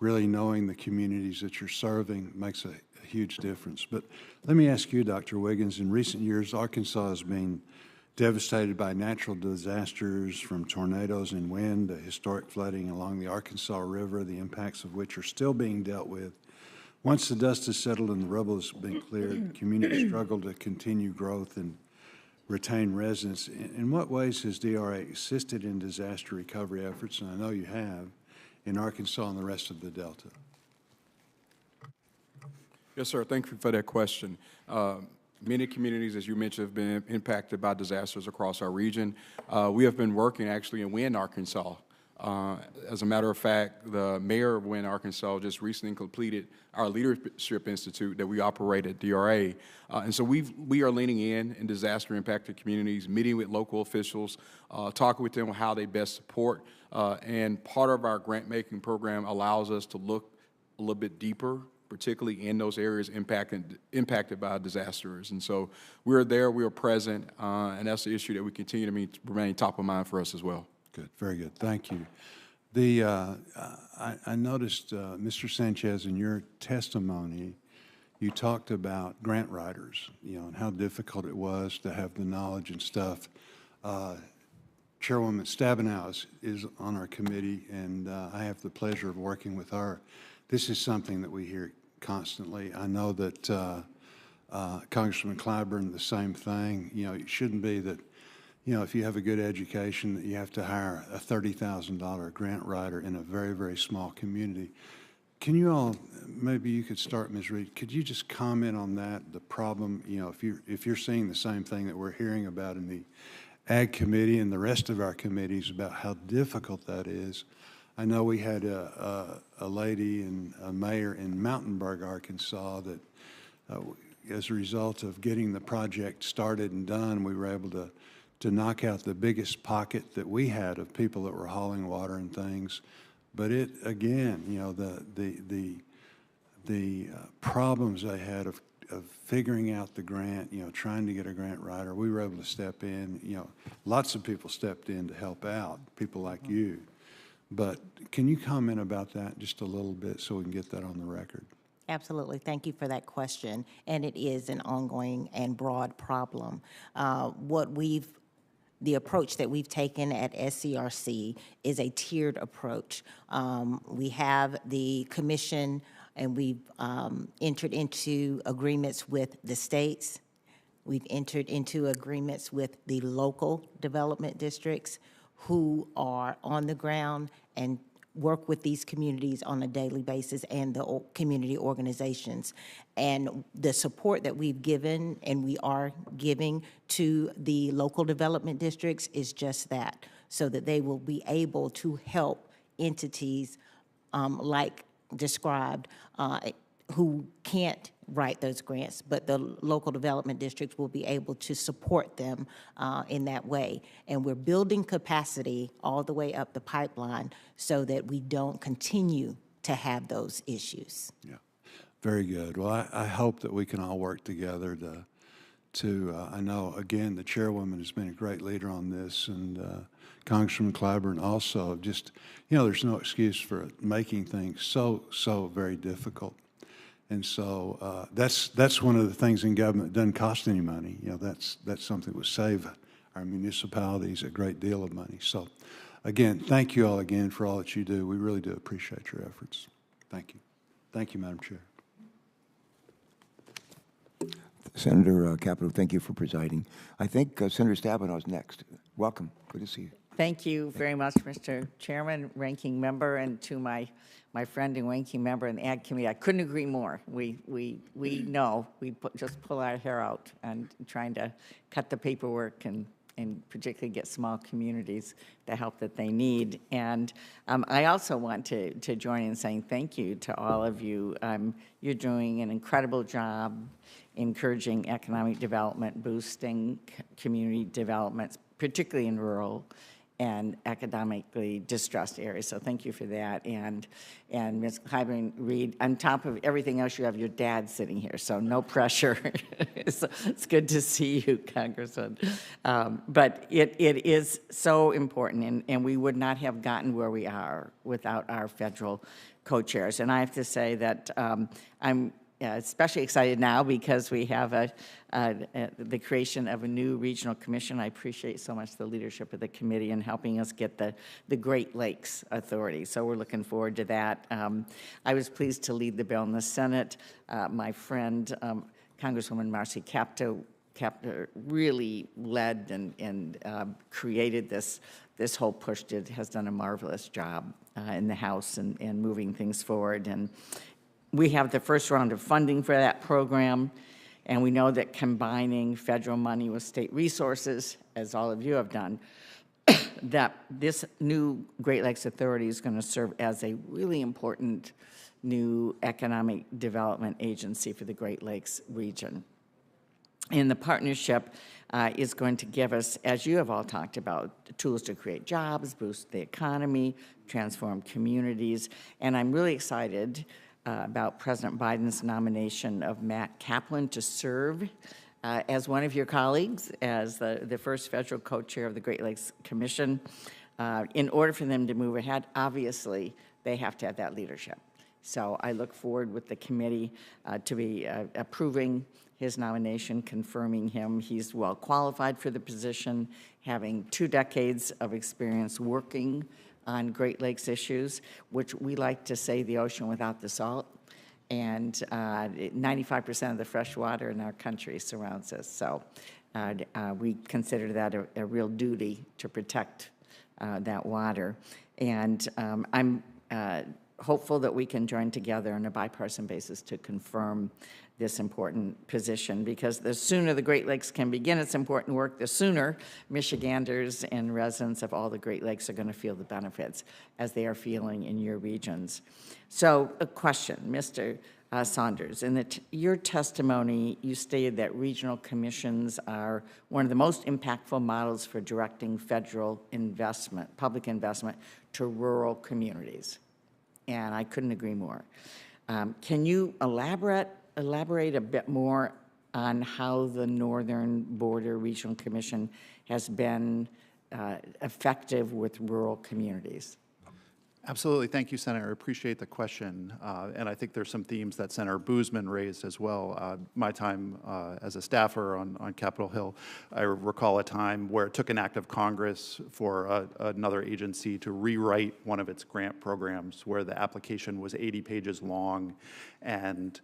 really knowing the communities that you're serving makes a huge difference. But let me ask you, Dr. Wiggins, in recent years, Arkansas has been devastated by natural disasters from tornadoes and wind to historic flooding along the Arkansas River, the impacts of which are still being dealt with. Once the dust has settled and the rubble has been cleared, communities struggle to continue growth and retain residents. In what ways has DRA assisted in disaster recovery efforts, and I know you have, in Arkansas and the rest of the Delta? Yes, sir. Thank you for that question. Many communities, as you mentioned, have been impacted by disasters across our region. We have been working actually in Wynne, Arkansas. As a matter of fact, the mayor of Wynne, Arkansas just recently completed our Leadership Institute that we operate at DRA. And so we are leaning in disaster impacted communities, meeting with local officials, talking with them on how they best support. And part of our grant making program allows us to look a little bit deeper, particularly in those areas impacted by disasters. And so we're there, we are present, and that's the issue that we continue to remain top of mind for us as well. Good, very good. Thank you. I noticed, Mr. Sanchez, in your testimony, you talked about grant writers, and how difficult it was to have the knowledge and stuff. Chairwoman Stabenow is on our committee, and I have the pleasure of working with her. This is something that we hear constantly. I know that Congressman Clyburn, the same thing. It shouldn't be that, if you have a good education, that you have to hire a $30,000 grant writer in a very, very small community. Can you all, maybe you could start, Ms. Reed, could you just comment on that, the problem, if you're seeing the same thing that we're hearing about in the Ag Committee and the rest of our committees about how difficult that is. I know we had a lady and a mayor in Mountainburg, Arkansas, that as a result of getting the project started and done, we were able to knock out the biggest pocket that we had of people that were hauling water and things. But it, again, the problems they had of figuring out the grant, trying to get a grant writer, we were able to step in. Lots of people stepped in to help out, people like you. But can you comment about that just a little bit so we can get that on the record? Absolutely. Thank you for that question. And it is an ongoing and broad problem. The approach that we've taken at SCRC is a tiered approach. We have the commission, and we've entered into agreements with the states. We've entered into agreements with the local development districts who are on the ground and work with these communities on a daily basis, and the community organizations. And the support that we've given and we are giving to the local development districts is just that, so that they will be able to help entities like described who can't write those grants, but the local development districts will be able to support them in that way. And we're building capacity all the way up the pipeline so that we don't continue to have those issues. Yeah, very good. Well, I hope that we can all work together I know, again, the chairwoman has been a great leader on this, and Congressman Clyburn also. Just, there's no excuse for making things so very difficult. And so that's one of the things in government that doesn't cost any money. That's something that would save our municipalities a great deal of money. So, again, thank you all again for all that you do. We really do appreciate your efforts. Thank you. Thank you, Madam Chair. Senator Capito, thank you for presiding. I think Senator Stabenow is next. Welcome. Good to see you. Thank you very much, Mr. Chairman, Ranking Member, and to my friend and Ranking Member in the Ag Committee. I couldn't agree more. We know we just pull our hair out and trying to cut the paperwork and particularly get small communities the help that they need. And I also want to join in saying thank you to all of you. You're doing an incredible job encouraging economic development, boosting community developments, particularly in rural and economically distressed areas. So thank you for that. And Ms. Clyburn Reed, on top of everything else, you have your dad sitting here, so no pressure. It's good to see you, Congressman. But it is so important, and we would not have gotten where we are without our federal co-chairs. And I have to say that I'm especially excited now because we have the creation of a new regional commission. I appreciate so much the leadership of the committee in helping us get the Great Lakes Authority. So we're looking forward to that. I was pleased to lead the bill in the Senate. My friend, Congresswoman Marcy Kapto really led and created this whole push. Has done a marvelous job in the House and moving things forward. And we have the first round of funding for that program, and we know that combining federal money with state resources, as all of you have done, that this new Great Lakes Authority is going to serve as a really important new economic development agency for the Great Lakes region. And the partnership is going to give us, as you have all talked about, tools to create jobs, boost the economy, transform communities, and I'm really excited about President Biden's nomination of Matt Kaplan to serve as one of your colleagues as the first federal co-chair of the Great Lakes Commission. in order for them to move ahead, obviously, they have to have that leadership. So I look forward with the committee to be approving his nomination, confirming him. He's well qualified for the position, having 2 decades of experience working on Great Lakes issues, which we like to say the ocean without the salt. And 95% of the fresh water in our country surrounds us. So we consider that a real duty to protect that water. And I'm hopeful that we can join together on a bipartisan basis to confirm this important position, because the sooner the Great Lakes can begin its important work, the sooner Michiganders and residents of all the Great Lakes are going to feel the benefits as they are feeling in your regions. So a question, Mr. Saunders, in your testimony, you stated that regional commissions are one of the most impactful models for directing federal investment, public investment, to rural communities. And I couldn't agree more. Can you elaborate a bit more on how the Northern Border Regional Commission has been effective with rural communities? Absolutely. Thank you, Senator. I appreciate the question. And I think there's some themes that Senator Boozman raised as well. My time as a staffer on Capitol Hill, I recall a time where it took an act of Congress for another agency to rewrite one of its grant programs where the application was 80 pages long, and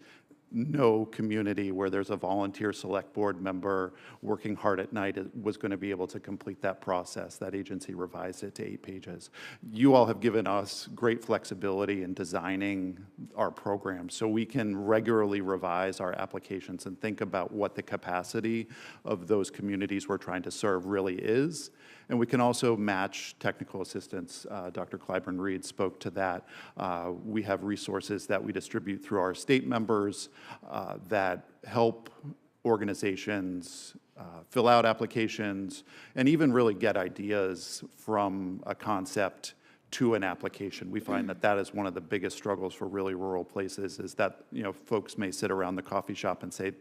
no community where there's a volunteer select board member working hard at night was going to be able to complete that process. That agency revised it to 8 pages. You all have given us great flexibility in designing our programs so we can regularly revise our applications and think about what the capacity of those communities we're trying to serve really is. And we can also match technical assistance. Dr. Clyburn-Reed spoke to that. We have resources that we distribute through our state members that help organizations fill out applications and even really get ideas from a concept to an application. We find that that is one of the biggest struggles for really rural places, is that, you know, folks may sit around the coffee shop and say,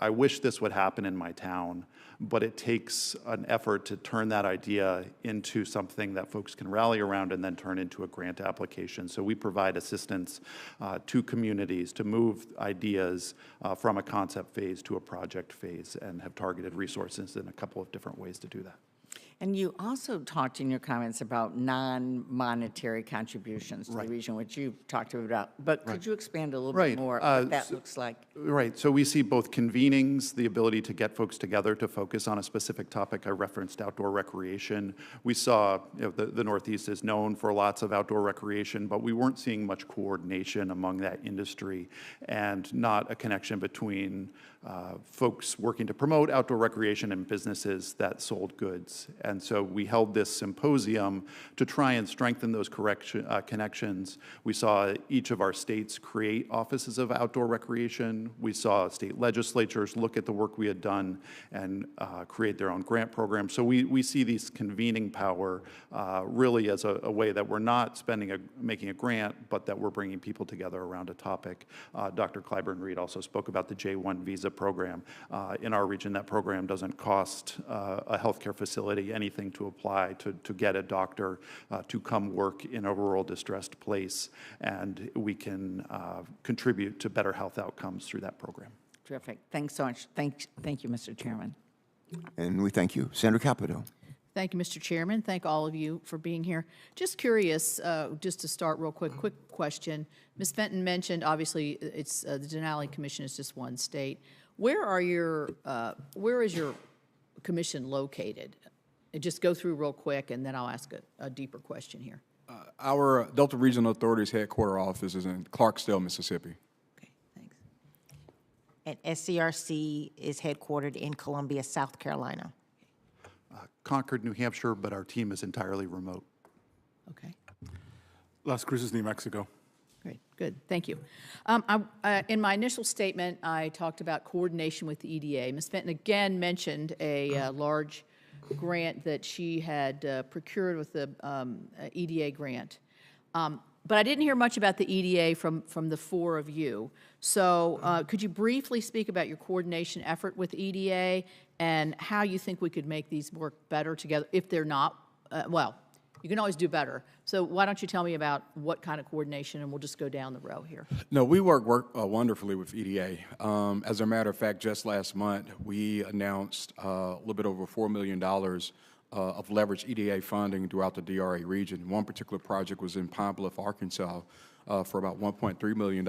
I wish this would happen in my town, but it takes an effort to turn that idea into something that folks can rally around and then turn into a grant application. So we provide assistance to communities to move ideas from a concept phase to a project phase, and have targeted resources in a couple of different ways to do that. And you also talked in your comments about non-monetary contributions to the region, which you've talked about. But could you expand a little bit more what that looks like? Right. So we see both convenings, the ability to get folks together to focus on a specific topic. I referenced outdoor recreation. We saw, you know, the Northeast is known for lots of outdoor recreation, but we weren't seeing much coordination among that industry, and not a connection between folks working to promote outdoor recreation and businesses that sold goods. And so we held this symposium to try and strengthen those connections. We saw each of our states create offices of outdoor recreation. We saw state legislatures look at the work we had done and create their own grant programs. So we see these convening power really as a way that we're not making a grant, but that we're bringing people together around a topic. Dr. Clyburn-Reed also spoke about the J-1 visa program. In our region, that program doesn't cost a healthcare facility anything to apply to get a doctor to come work in a rural distressed place, and we can contribute to better health outcomes through that program. Terrific. Thanks so much. Thank you, Mr. Chairman. And we thank you. Senator Capito. Thank you, Mr. Chairman. Thank all of you for being here. Just curious, just to start real quick question. Ms. Fenton mentioned, obviously, it's the Denali Commission is just one state. Where is your commission located? Just go through real quick, and then I'll ask a deeper question here. Our Delta Regional Authority's headquarter office is in Clarksdale, Mississippi. Okay, thanks. And SCRC is headquartered in Columbia, South Carolina. Concord, New Hampshire, but our team is entirely remote. Okay. Las Cruces, New Mexico. Great, good, thank you. In my initial statement, I talked about coordination with the EDA. Ms. Fenton again mentioned a large grant that she had procured with the EDA grant. But I didn't hear much about the EDA from the four of you. So could you briefly speak about your coordination effort with EDA and how you think we could make these work better together if they're not, well, You can always do better. So why don't you tell me about what kind of coordination, and we'll just go down the row here. No, we work wonderfully with EDA. As a matter of fact, just last month, we announced a little bit over $4 million of leveraged EDA funding throughout the DRA region. One particular project was in Pine Bluff, Arkansas, for about $1.3 million,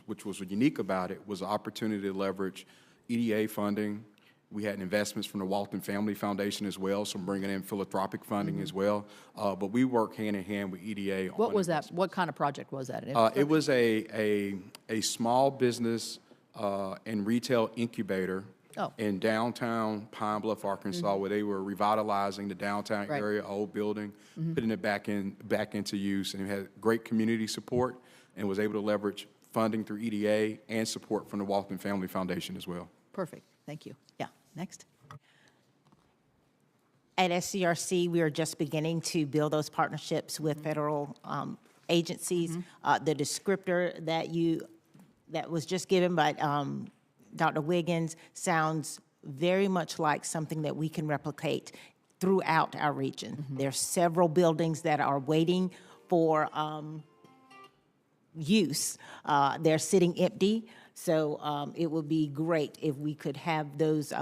which was unique about it, was the opportunity to leverage EDA funding. We had investments from the Walton Family Foundation as well, so bringing in philanthropic funding as well. But we work hand in hand with EDA. What was that? What kind of project was that? It was a small business and retail incubator in downtown Pine Bluff, Arkansas, where they were revitalizing the downtown area, old building, putting it back into use, and it had great community support, and was able to leverage funding through EDA and support from the Walton Family Foundation as well. Perfect. Thank you. Yeah. Next. At SCRC, we are just beginning to build those partnerships with federal agencies. The descriptor that was just given by Dr. Wiggins sounds very much like something that we can replicate throughout our region. There are several buildings that are waiting for use. They're sitting empty. So it would be great if we could have those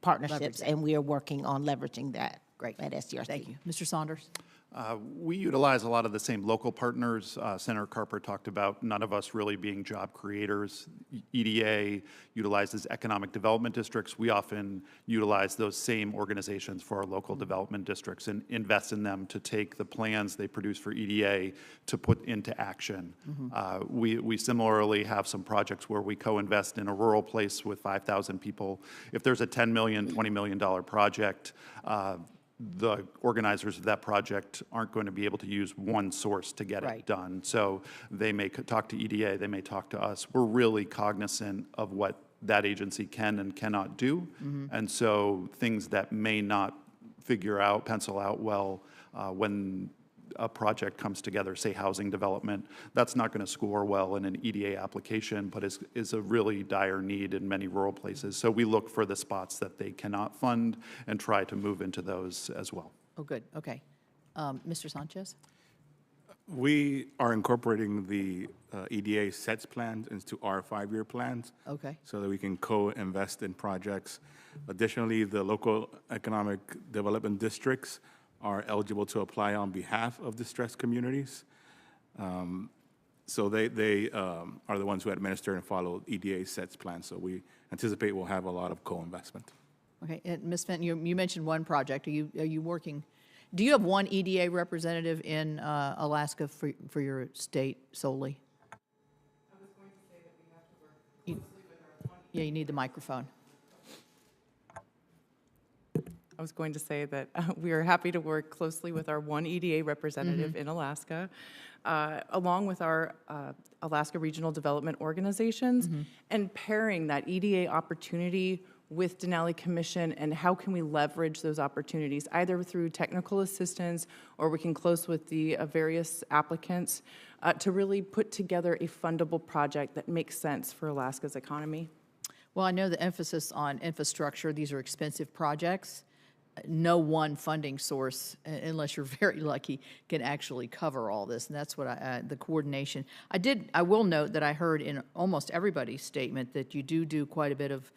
partnerships, and we are working on leveraging that. Great. At SCRC. Thank you. Mr. Saunders? We utilize a lot of the same local partners. Senator Carper talked about none of us really being job creators. EDA utilizes economic development districts. We often utilize those same organizations for our local development districts and invest in them to take the plans they produce for EDA to put into action. We similarly have some projects where we co-invest in a rural place with 5,000 people. If there's a $10 million, $20 million project, the organizers of that project aren't going to be able to use one source to get it done. So they may talk to EDA, they may talk to us. We're really cognizant of what that agency can and cannot do. And so things that may not pencil out well when a project comes together, say housing development, that's not going to score well in an EDA application, but is a really dire need in many rural places. So we look for the spots that they cannot fund and try to move into those as well. Oh, good. Okay. Mr. Sanchez? We are incorporating the EDA sets plans into our 5-year plans. Okay. So that we can co-invest in projects. Additionally, the local economic development districts are eligible to apply on behalf of distressed communities. So they are the ones who administer and follow EDA sets plans. So we anticipate we'll have a lot of co-investment. Okay. And Ms. Fenton, you mentioned one project. Are you working? Do you have one EDA representative in Alaska for your state solely? I was going to say that we have to work closely with our Yeah, you need the microphone. I was going to say that we are happy to work closely with our one EDA representative in Alaska, along with our Alaska Regional Development Organizations, and pairing that EDA opportunity with Denali Commission and how can we leverage those opportunities, either through technical assistance or we can close with the various applicants to really put together a fundable project that makes sense for Alaska's economy. Well, I know the emphasis on infrastructure. These are expensive projects. No one funding source, unless you're very lucky, can actually cover all this, and that's what the coordination. I will note that I heard in almost everybody's statement that you do quite a bit of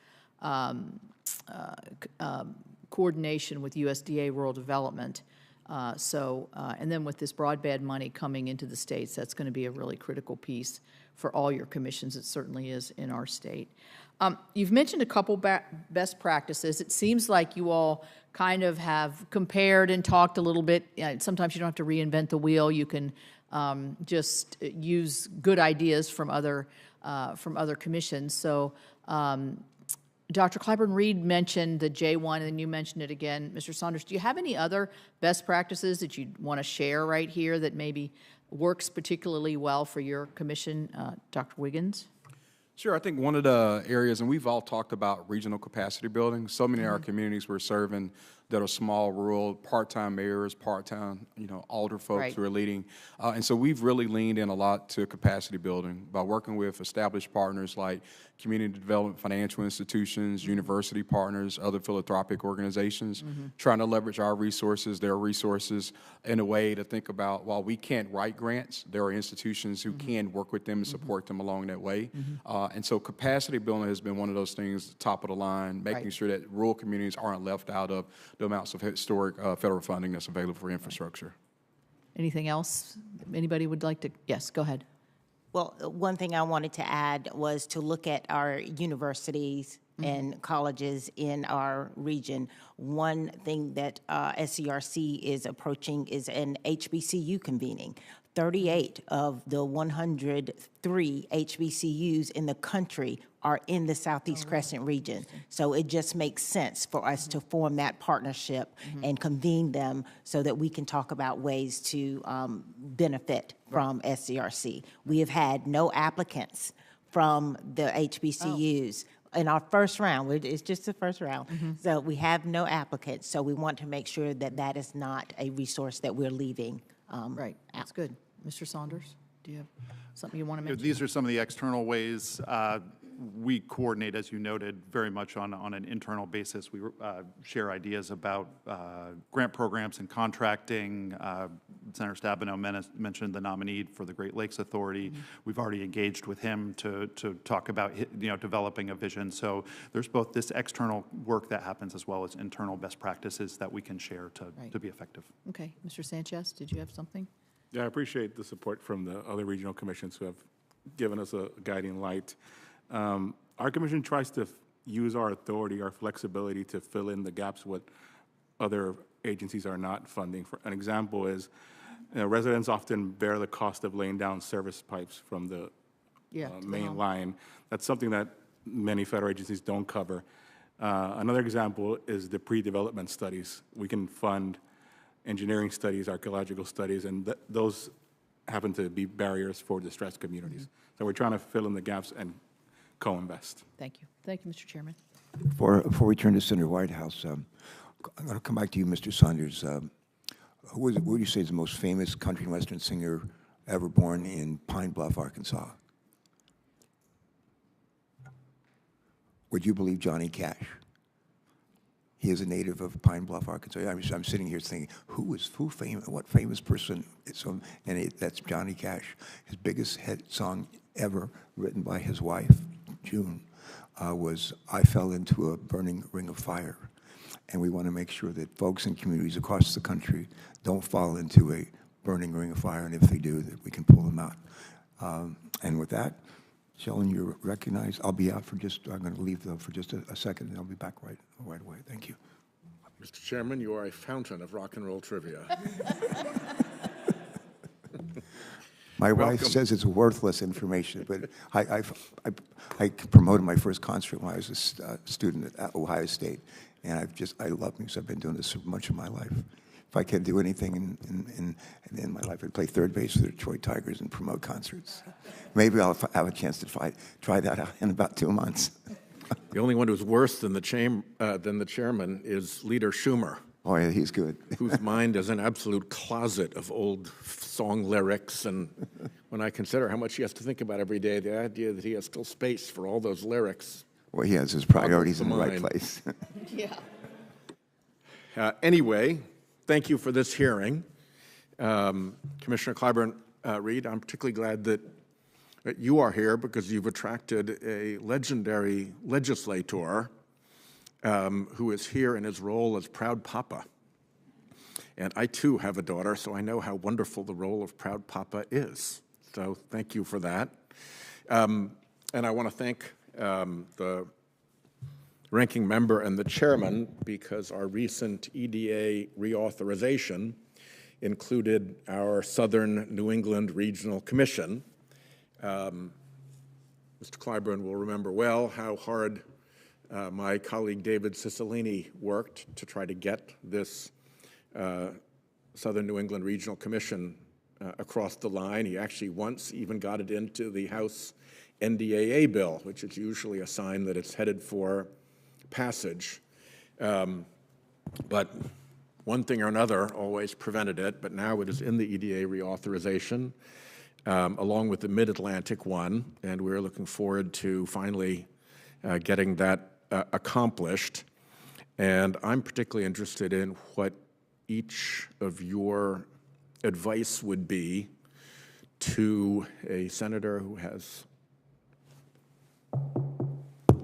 coordination with USDA Rural Development. And then with this broadband money coming into the states, that's going to be a really critical piece for all your commissions. It certainly is in our state. You've mentioned a couple best practices. It seems like you all kind of have compared and talked a little bit. Sometimes you don't have to reinvent the wheel. You can just use good ideas from other commissions. So Dr. Clyburn-Reed mentioned the J1, and you mentioned it again. Mr. Saunders, do you have any other best practices that you'd want to share right here that maybe works particularly well for your commission? Dr. Wiggins? Sure, I think one of the areas, and we've all talked about regional capacity building. So many of our communities we're serving that are small, rural, part-time mayors, part-time, alder folks who are leading. And so we've really leaned in a lot to capacity building by working with established partners like community development financial institutions, university partners, other philanthropic organizations, trying to leverage our resources, their resources, in a way to think about, while we can't write grants, there are institutions who can work with them and support them along that way. And so capacity building has been one of those things, top of the line, making sure that rural communities aren't left out of the amounts of historic federal funding that's available for infrastructure. Anything else? Anybody would like to? Yes, go ahead. Well, one thing I wanted to add was to look at our universities and colleges in our region. One thing that SCRC is approaching is an HBCU convening. 38 of the 103 HBCUs in the country are in the Southeast Crescent region. So it just makes sense for us to form that partnership and convene them so that we can talk about ways to benefit from SCRC. We have had no applicants from the HBCUs. In our first round, it's just the first round. So we have no applicants. So we want to make sure that that is not a resource that we're leaving Right, that's good. Mr. Saunders, do you have something you want to mention? These are some of the external ways we coordinate, as you noted, very much on an internal basis. We share ideas about grant programs and contracting. Senator Stabenow mentioned the nominee for the Great Lakes Authority. We've already engaged with him to talk about developing a vision. So there's both this external work that happens as well as internal best practices that we can share to be effective. Okay, Mr. Sanchez, did you have something? Yeah, I appreciate the support from the other regional commissions who have given us a guiding light. Our commission tries to use our authority, our flexibility to fill in the gaps what other agencies are not funding. For an example is, residents often bear the cost of laying down service pipes from the main line. That's something that many federal agencies don't cover. Another example is the pre-development studies. We can fund engineering studies, archaeological studies, and those happen to be barriers for distressed communities. So we're trying to fill in the gaps and co-invest. Thank you. Thank you, Mr. Chairman. Before we turn to Senator Whitehouse, I'm going to come back to you, Mr. Saunders. Who would you say is the most famous country and western singer ever born in Pine Bluff, Arkansas? Would you believe Johnny Cash? He is a native of Pine Bluff, Arkansas. I'm sitting here thinking, what famous person? That's Johnny Cash. His biggest hit song ever, written by his wife, June, was "I Fell Into a Burning Ring of Fire." And we want to make sure that folks in communities across the country don't fall into a burning ring of fire, and if they do, that we can pull them out. And with that, Sheldon, you're recognized. I'll be out for I'm going to leave though for just a second, and I'll be back right away. Thank you. Mr. Chairman, you are a fountain of rock and roll trivia. My wife says it's worthless information, but I promoted my first concert when I was a student at Ohio State, and I love music. I've been doing this for much of my life. If I could do anything in my life, I'd play third base for the Detroit Tigers and promote concerts. Maybe I'll have a chance to try that out in about 2 months. The only one who's worse than the chairman is Leader Schumer. Oh, yeah, he's good. Whose mind is an absolute closet of old song lyrics. And when I consider how much he has to think about every day, the idea that he has still space for all those lyrics. Well, he has his priorities in the right place. Anyway, thank you for this hearing. Commissioner Clyburn-Reed, I'm particularly glad that you are here because you've attracted a legendary legislator who is here in his role as proud papa. And I, too, have a daughter, so I know how wonderful the role of proud papa is. So thank you for that. And I want to thank the ranking member and the chairman because our recent EDA reauthorization included our Southern New England Regional Commission. Mr. Clyburn will remember well how hard my colleague David Cicilline worked to try to get this Southern New England Regional Commission across the line. He actually once even got it into the House NDAA bill, which is usually a sign that it's headed for passage. But one thing or another always prevented it, but now it is in the EDA reauthorization. along with the Mid-Atlantic one, and we're looking forward to finally getting that accomplished. And I'm particularly interested in what each of your advice would be to a senator who has,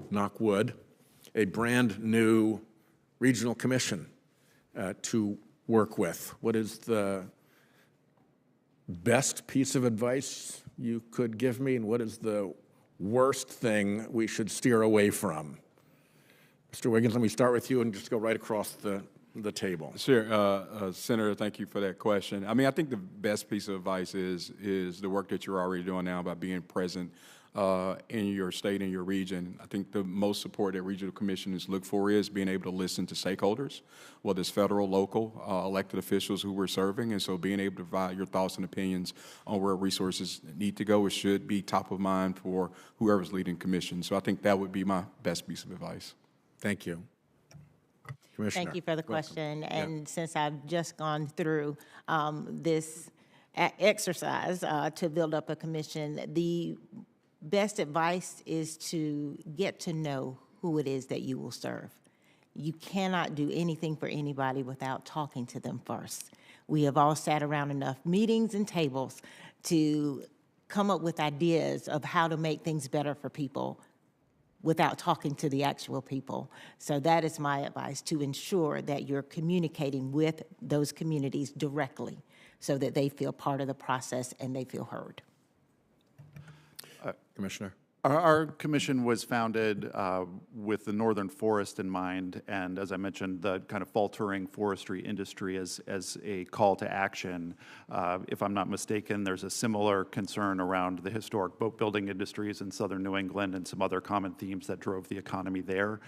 knock wood, a brand new regional commission to work with. What is the best piece of advice you could give me, and what is the worst thing we should steer away from? Mr. Wiggins, let me start with you and just go right across the table. Sure. Senator, thank you for that question. I mean, I think the best piece of advice is the work that you're already doing now by being present in your state and your region. I think the most support that regional commissioners look for is being able to listen to stakeholders, whether it's federal, local, elected officials who we're serving, and so being able to provide your thoughts and opinions on where resources need to go, it should be top of mind for whoever's leading commission. So I think that would be my best piece of advice. Thank you. Commissioner. Thank you for the question. And since I've just gone through this exercise to build up a commission, the best advice is to get to know who it is that you will serve. You cannot do anything for anybody without talking to them first. We have all sat around enough meetings and tables to come up with ideas of how to make things better for people without talking to the actual people. So that is my advice, to ensure that you're communicating with those communities directly so that they feel part of the process and they feel heard. Commissioner. Our commission was founded with the northern forest in mind, and as I mentioned, the kind of faltering forestry industry as a call to action. If I'm not mistaken, there's a similar concern around the historic boat building industries in southern New England and some other common themes that drove the economy there.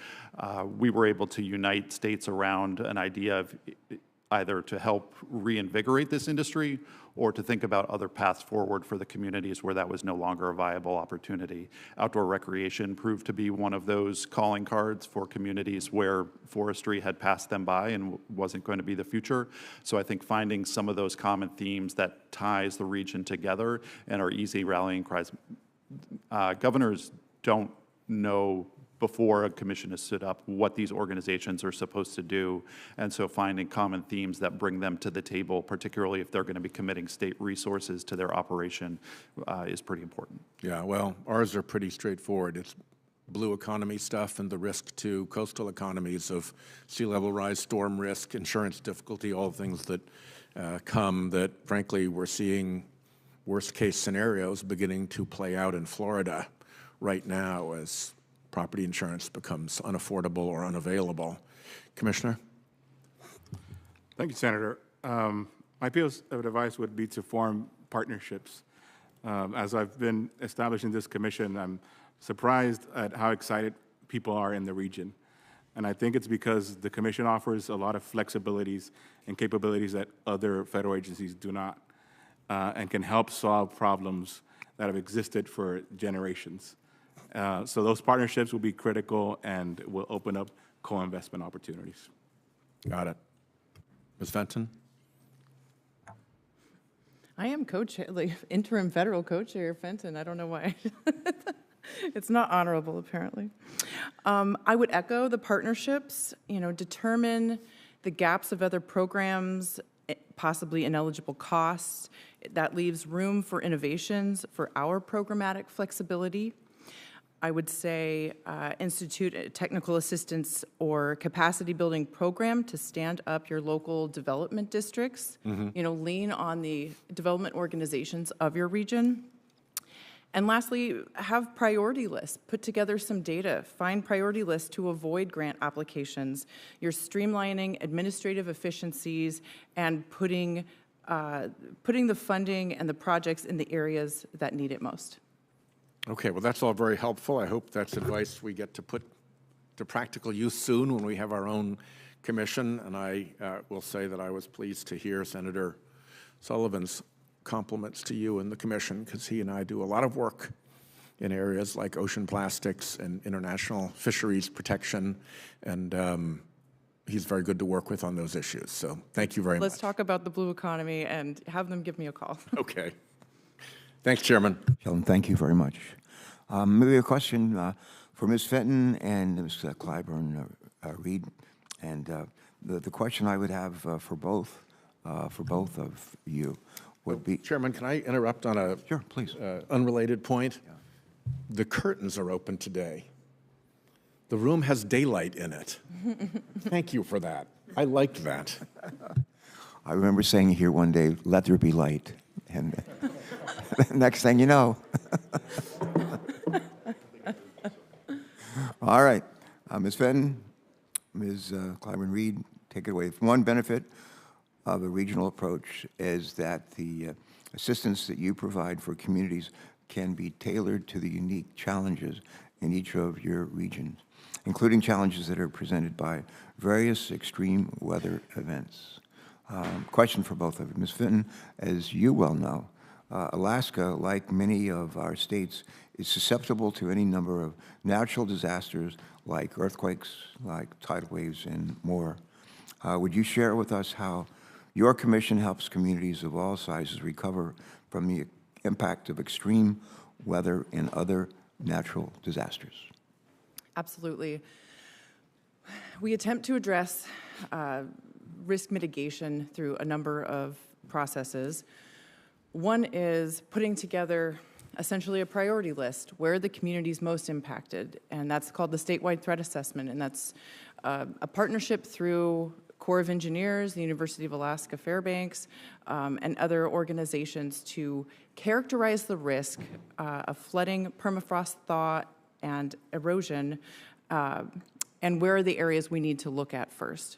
We were able to unite states around an idea of either to help reinvigorate this industry or to think about other paths forward for the communities where that was no longer a viable opportunity. Outdoor recreation proved to be one of those calling cards for communities where forestry had passed them by and wasn't going to be the future. So I think finding some of those common themes that ties the region together and are easy rallying cries. Governors don't know before a commission is stood up what these organizations are supposed to do. And so finding common themes that bring them to the table, particularly if they're going to be committing state resources to their operation, is pretty important. Yeah, well, ours are pretty straightforward. It's blue economy stuff and the risk to coastal economies of sea level rise, storm risk, insurance difficulty, all things that come that, frankly, we're seeing worst case scenarios beginning to play out in Florida right now as property insurance becomes unaffordable or unavailable. Commissioner? Thank you, Senator. My piece of advice would be to form partnerships. As I've been establishing this commission, I'm surprised at how excited people are in the region. And I think it's because the commission offers a lot of flexibilities and capabilities that other federal agencies do not, and can help solve problems that have existed for generations. So those partnerships will be critical and will open up co-investment opportunities. Got it. Ms. Fenton? I am co-chair, like interim federal co-chair, Fenton. I don't know why. It's not honorable, apparently. I would echo the partnerships, determine the gaps of other programs, possibly ineligible costs. That leaves room for innovations, for our programmatic flexibility. I would say institute a technical assistance or capacity building program to stand up your local development districts. Lean on the development organizations of your region. And lastly, have priority lists. Put together some data. Find priority lists to avoid grant applications. You're streamlining administrative efficiencies and putting the funding and the projects in the areas that need it most. Okay, well, that's all very helpful. I hope that's advice we get to put to practical use soon when we have our own commission. And I will say that I was pleased to hear Senator Sullivan's compliments to you and the commission, because he and I do a lot of work in areas like ocean plastics and international fisheries protection. And he's very good to work with on those issues. So thank you very much. Let's talk about the blue economy and have them give me a call. Okay. Thanks, Chairman. Sheldon, thank you very much. Maybe a question for Ms. Fenton and Ms. Clyburn Reed. And the question I would have for both of you would be... Chairman, can I interrupt on a Sure, please. Unrelated point? The curtains are open today. The room has daylight in it. Thank you for that. I liked that. I remember saying here one day, "Let there be light," and next thing you know. All right, Ms. Fenton, Ms. Clyburn Reed, take it away. One benefit of a regional approach is that the assistance that you provide for communities can be tailored to the unique challenges in each of your regions, including challenges that are presented by various extreme weather events. Question for both of you. Ms. Fenton, as you well know, Alaska, like many of our states, is susceptible to any number of natural disasters like earthquakes, like tidal waves, and more. Would you share with us how your commission helps communities of all sizes recover from the impact of extreme weather and other natural disasters? Absolutely. We attempt to address risk mitigation through a number of processes. One is putting together essentially a priority list. Where are the communities most impacted? And that's called the statewide threat assessment. And that's a partnership through Corps of Engineers, the University of Alaska Fairbanks, and other organizations to characterize the risk of flooding, permafrost thaw, and erosion, and where are the areas we need to look at first.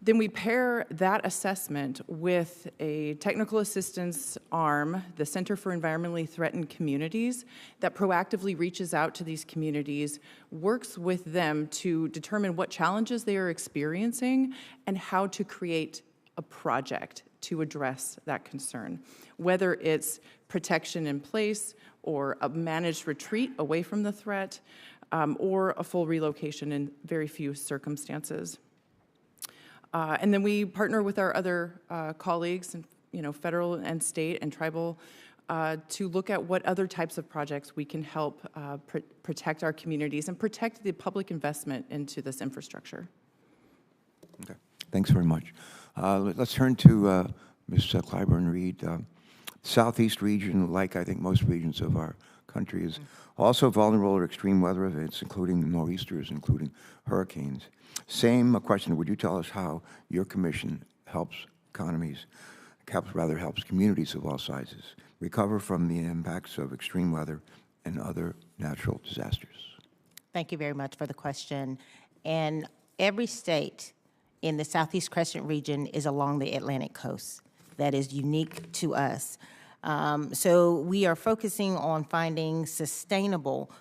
Then we pair that assessment with a technical assistance arm, the Center for Environmentally Threatened Communities, that proactively reaches out to these communities, works with them to determine what challenges they are experiencing and how to create a project to address that concern, whether it's protection in place or a managed retreat away from the threat, or a full relocation in very few circumstances. And then we partner with our other colleagues, and federal and state and tribal, to look at what other types of projects we can help protect our communities and protect the public investment into this infrastructure. Okay, thanks very much. Let's turn to Ms. Clyburn Reed. Southeast region, like I think most regions of our country, is also vulnerable to extreme weather events, including nor'easters, including hurricanes. Same question, would you tell us how your commission helps helps communities of all sizes recover from the impacts of extreme weather and other natural disasters? Thank you very much for the question. And every state in the Southeast Crescent region is along the Atlantic coast. That is unique to us. So we are focusing on finding sustainable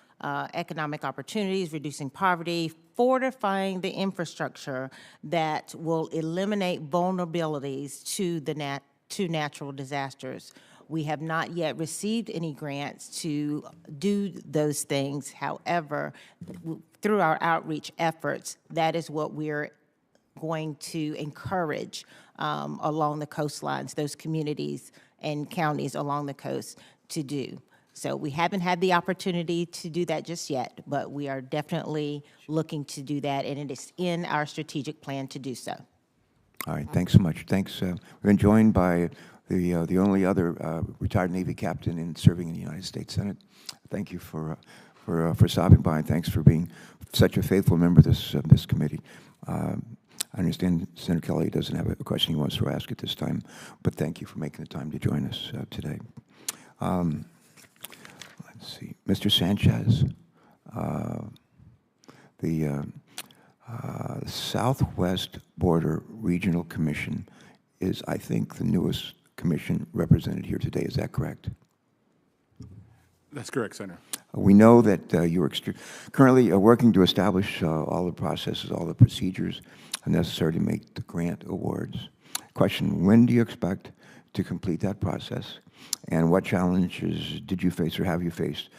economic opportunities, reducing poverty, fortifying the infrastructure that will eliminate vulnerabilities to natural disasters. We have not yet received any grants to do those things. However, through our outreach efforts, that is what we're going to encourage along the coastlines, those communities and counties along the coast to do. So we haven't had the opportunity to do that just yet, but we are definitely looking to do that, and it is in our strategic plan to do so. All right, thanks so much. Thanks. We've been joined by the only other retired Navy captain in serving in the United States Senate. Thank you for stopping by, and thanks for being such a faithful member of this committee. I understand Senator Kelly doesn't have a question he wants to ask at this time, but thank you for making the time to join us today. Let's see, Mr. Sanchez, the Southwest Border Regional Commission is, I think, the newest commission represented here today. Is that correct? That's correct, Senator. We know that you are currently working to establish all the processes, all the procedures necessary to make the grant awards. Question, when do you expect to complete that process? And what challenges did you face or have you faced,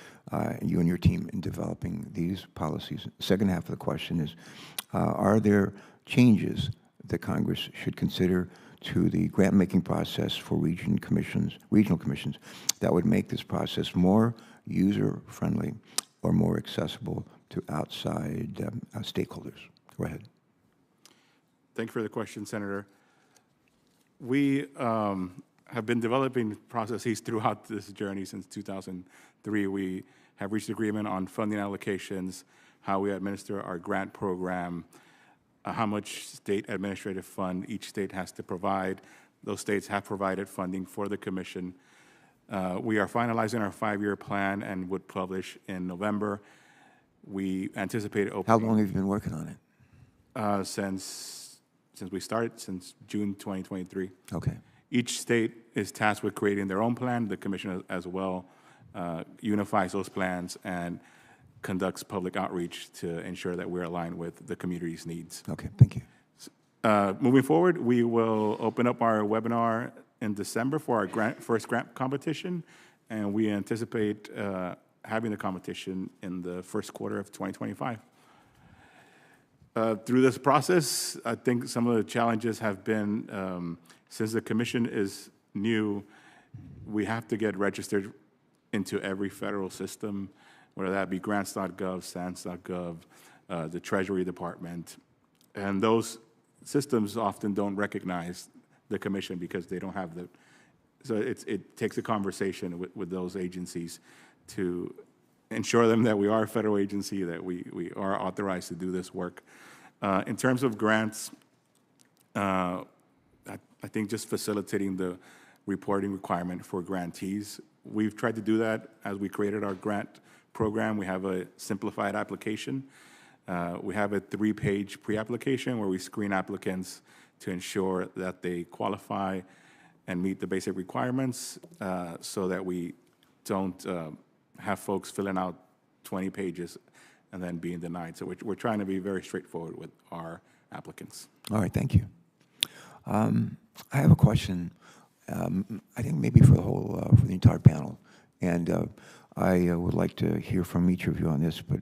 you and your team, in developing these policies? The second half of the question is, are there changes that Congress should consider to the grant-making process for regional commissions that would make this process more user-friendly or more accessible to outside stakeholders? Go ahead. Thank you for the question, Senator. We have been developing processes throughout this journey since 2003. We have reached agreement on funding allocations, how we administer our grant program, how much state administrative fund each state has to provide. Those states have provided funding for the commission. We are finalizing our 5-year plan and would publish in November. We anticipate opening. How long have you been working on it? Since we started, since June 2023. Okay. Each state is tasked with creating their own plan. The commission as well unifies those plans and conducts public outreach to ensure that we're aligned with the community's needs. Okay, thank you. Moving forward, we will open up our webinar in December for our first grant competition, and we anticipate having the competition in the first quarter of 2025. Through this process, I think some of the challenges have been, since the commission is new, we have to get registered into every federal system, whether that be grants.gov, SANS.gov, the Treasury Department. And those systems often don't recognize the commission because they don't have the, so it takes a conversation with those agencies to ensure them that we are a federal agency, that we are authorized to do this work. In terms of grants, I think just facilitating the reporting requirement for grantees. We've tried to do that as we created our grant program. We have a simplified application. We have a 3-page pre-application where we screen applicants to ensure that they qualify and meet the basic requirements so that we don't have folks filling out 20 pages and then being denied. So we're trying to be very straightforward with our applicants. All right, thank you. I have a question, I think maybe for the whole, for the entire panel. And I would like to hear from each of you on this, but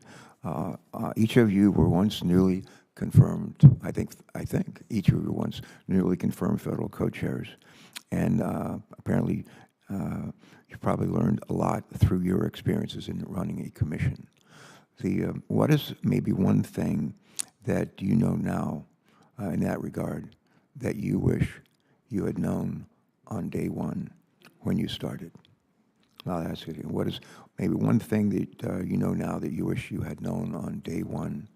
each of you were once newly confirmed, I think each of you were once newly confirmed federal co-chairs. And apparently you've probably learned a lot through your experiences in running a commission. What is maybe one thing that you know now in that regard that you wish you had known on day one when you started? I'll ask you, what is maybe one thing that you know now that you wish you had known on day one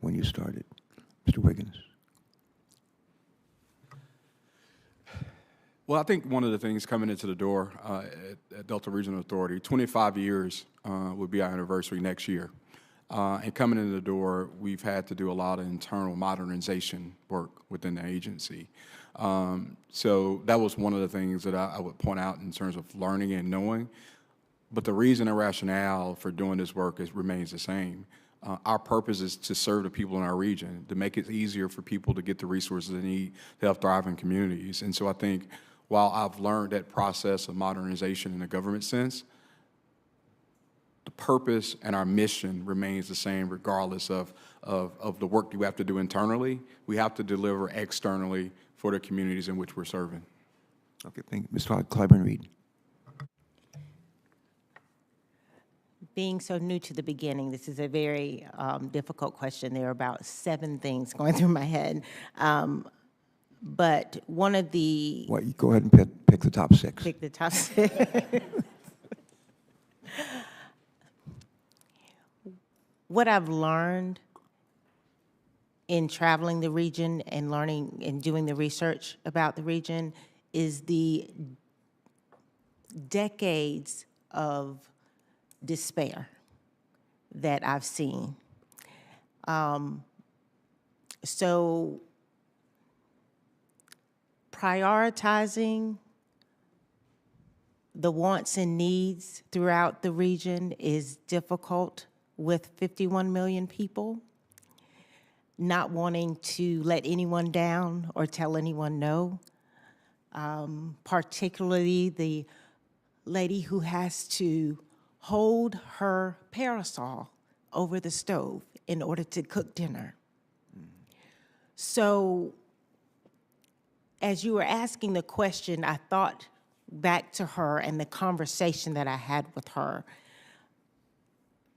when you started? Mr. Wiggins. Well, I think one of the things coming into the door at Delta Regional Authority, 25 years would be our anniversary next year. And coming into the door, we've had to do a lot of internal modernization work within the agency. So that was one of the things that I would point out in terms of learning and knowing. But the reason and rationale for doing this work remains the same. Our purpose is to serve the people in our region, to make it easier for people to get the resources they need to help thrive in communities. And so I think while I've learned that process of modernization in a government sense, the purpose and our mission remains the same regardless of the work that we have to do internally. We have to deliver externally for the communities in which we're serving. Okay, thank you. Mr. Clyburn-Reed. Being so new to the beginning, this is a very difficult question. There are about 7 things going through my head. But one of the... Well, you go ahead and pick the top 6. Pick the top 6. What I've learned in traveling the region and learning and doing the research about the region is the decades of despair that I've seen. So prioritizing the wants and needs throughout the region is difficult with 51 million people. Not wanting to let anyone down or tell anyone no. Particularly the lady who has to hold her parasol over the stove in order to cook dinner. So as you were asking the question, I thought back to her and the conversation that I had with her.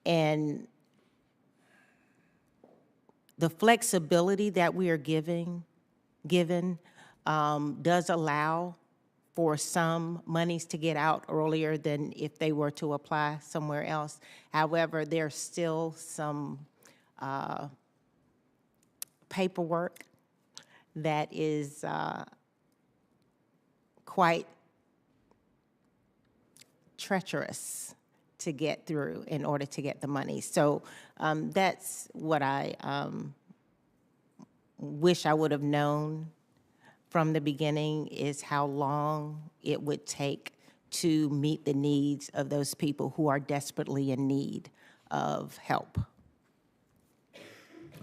And the flexibility that we are given does allow for some monies to get out earlier than if they were to apply somewhere else. However, there's still some paperwork that is quite treacherous to get through in order to get the money. So that's what I wish I would have known from the beginning, is how long it would take to meet the needs of those people who are desperately in need of help.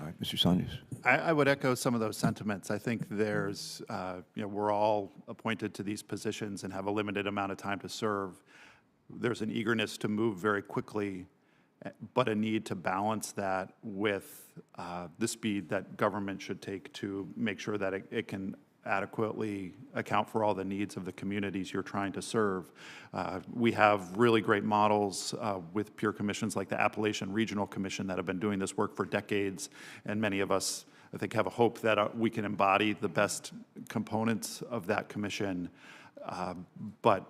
All right, Mr. Saunders. I would echo some of those sentiments. I think there's, we're all appointed to these positions and have a limited amount of time to serve. There's an eagerness to move very quickly, but a need to balance that with the speed that government should take to make sure that it can adequately account for all the needs of the communities you're trying to serve. We have really great models with peer commissions like the Appalachian Regional Commission that have been doing this work for decades, and many of us, I think, have a hope that we can embody the best components of that commission. But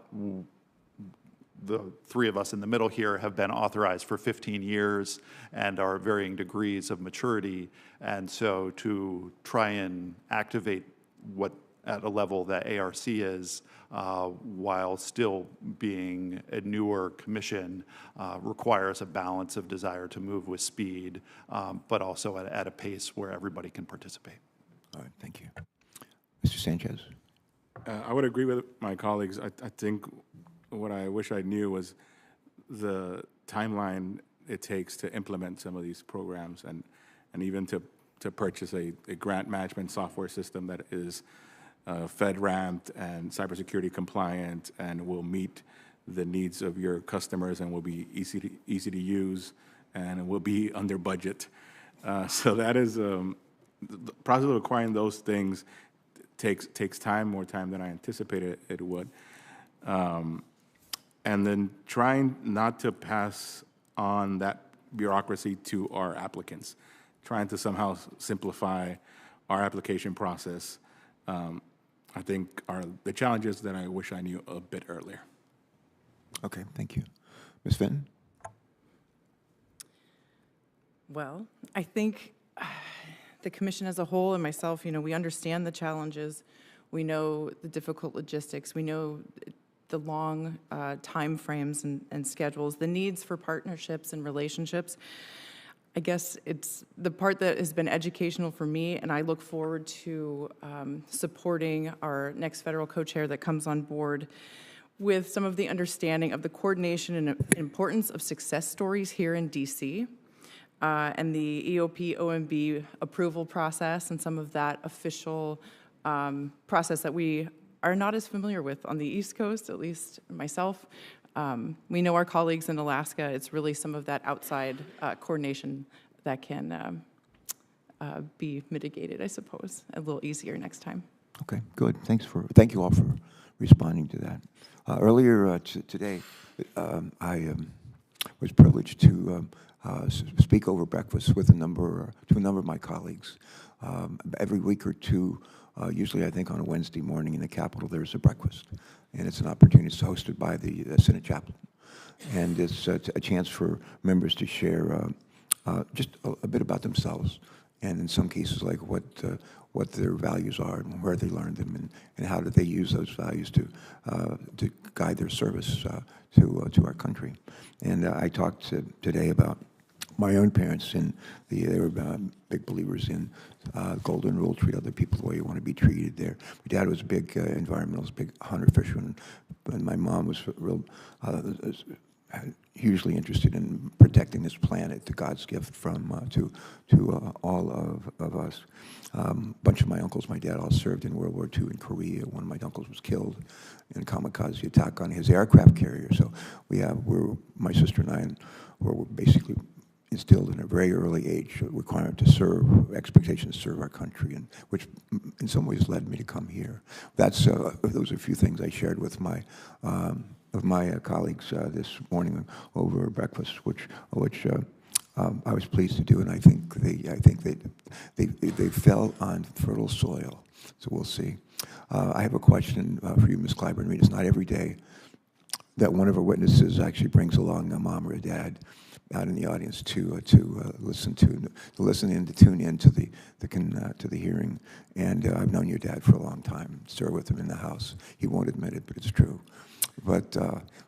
the three of us in the middle here have been authorized for 15 years and are varying degrees of maturity. And so to try and activate what at a level that ARC is, while still being a newer commission, requires a balance of desire to move with speed, but also at a pace where everybody can participate. All right, thank you. Mr. Sanchez. I would agree with my colleagues. I think what I wish I knew was the timeline it takes to implement some of these programs, and even to purchase a grant management software system that is FedRAMP and cybersecurity compliant and will meet the needs of your customers and will be easy to use and will be under budget. So that is the process of acquiring those things takes time, more time than I anticipated it would. And then trying not to pass on that bureaucracy to our applicants, trying to somehow simplify our application process, I think are the challenges that I wish I knew a bit earlier. Okay, thank you. Ms. Fenton? Well, I think the commission as a whole and myself, we understand the challenges. We know the difficult logistics. We know the long time frames and schedules, the needs for partnerships and relationships. I guess it's the part that has been educational for me, and I look forward to supporting our next federal co-chair that comes on board with some of the understanding of the coordination and importance of success stories here in DC, and the EOP OMB approval process and some of that official process that we are not as familiar with on the East Coast, at least myself. We know our colleagues in Alaska. It's really some of that outside coordination that can be mitigated, I suppose, a little easier next time. Okay, good. Thank you all for responding to that. Earlier today, I was privileged to speak over breakfast with to a number of my colleagues. Every week or two, usually I think on a Wednesday morning in the Capitol, there's a breakfast. And it's an opportunity. It's hosted by the Senate chaplain. And it's a chance for members to share just a bit about themselves, and in some cases, like what their values are and where they learned them, and how do they use those values to guide their service to our country. And I talked today about my own parents, and they were big believers in golden rule, treat other people the way you want to be treated there. My dad was a big environmentalist, big hunter fisherman, and my mom was hugely interested in protecting this planet, the God's gift from to all of us. A bunch of my uncles, my dad all served in World War II in Korea. One of my uncles was killed in a kamikaze attack on his aircraft carrier. So my sister and I were basically instilled in a very early age a requirement to serve, expectation to serve our country, and which in some ways led me to come here. Those are a few things I shared with my colleagues this morning over breakfast, which I was pleased to do, and I think they fell on fertile soil. So we'll see. I have a question for you, Ms. Clyburn Reed. It's not every day that one of our witnesses actually brings along a mom or a dad out in the audience to listen in, to tune in to the hearing. And I've known your dad for a long time. Served with him in the House. He won't admit it, but it's true. But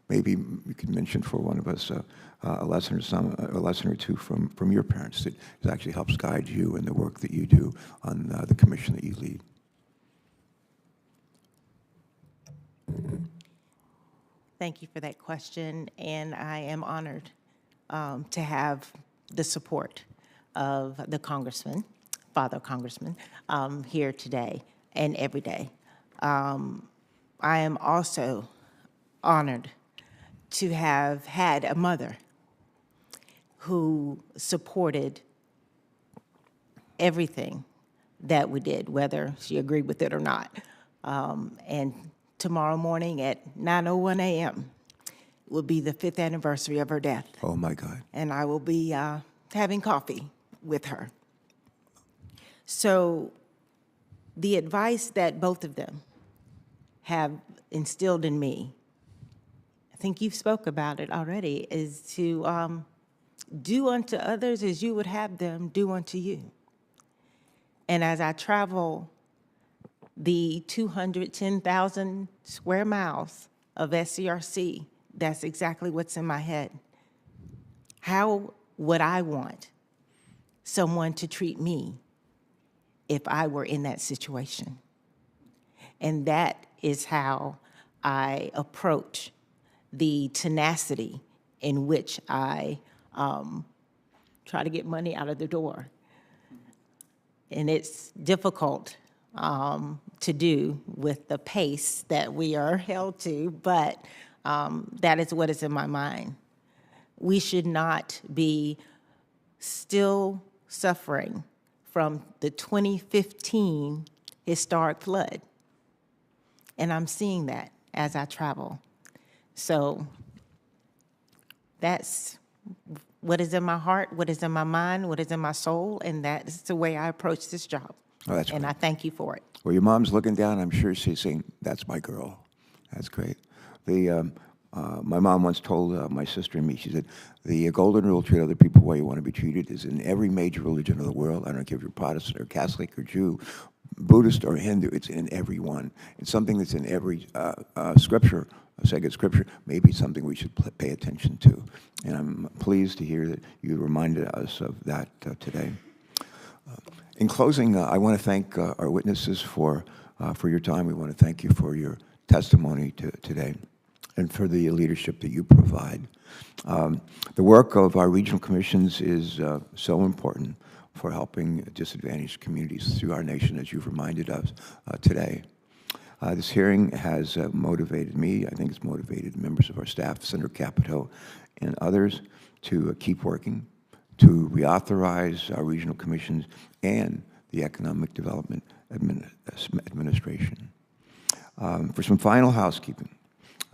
maybe you could mention for one of us a lesson or two from your parents that actually helps guide you in the work that you do on the commission that you lead. Thank you for that question, and I am honored to have the support of the Congressman, Father Congressman, here today and every day. I am also honored to have had a mother who supported everything that we did, whether she agreed with it or not. And tomorrow morning at 9:01 a.m. will be the 5th anniversary of her death. Oh, my God. And I will be having coffee with her. So the advice that both of them have instilled in me, I think you've spoke about it already, is to do unto others as you would have them do unto you. And as I travel the 210,000 square miles of SCRC, that's exactly what's in my head. How would I want someone to treat me if I were in that situation? And that is how I approach the tenacity in which I try to get money out of the door. And it's difficult to do with the pace that we are held to, but that is what is in my mind. We should not be still suffering from the 2015 historic flood. And I'm seeing that as I travel. So that's what is in my heart, what is in my mind, what is in my soul, and that's the way I approach this job. Oh, that's and great. I thank you for it. Well, your mom's looking down. I'm sure she's saying, "That's my girl." That's great. My mom once told my sister and me, she said, the golden rule, treat other people the way you want to be treated, is in every major religion of the world. I don't care if you're Protestant or Catholic or Jew, Buddhist or Hindu, it's in every one. It's something that's in every scripture, sacred scripture, maybe something we should pay attention to. And I'm pleased to hear that you reminded us of that today. In closing, I want to thank our witnesses for your time. We want to thank you for your testimony today and for the leadership that you provide. The work of our regional commissions is so important for helping disadvantaged communities through our nation, as you've reminded us today. This hearing has motivated me. I think it's motivated members of our staff, Senator Capito, and others to keep working, to reauthorize our regional commissions and the Economic Development Administration. For some final housekeeping,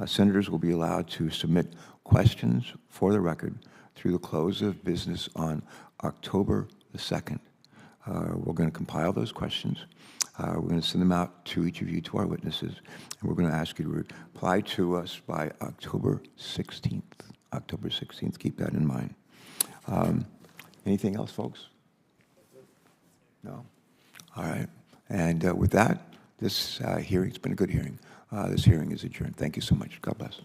senators will be allowed to submit questions for the record through the close of business on October the 2nd. We're going to compile those questions. We're going to send them out to each of you, to our witnesses, and we're going to ask you to reply to us by October 16th. October 16th, keep that in mind. Anything else, folks? No? All right. And with that, this hearing's been a good hearing. This hearing is adjourned. Thank you so much. God bless.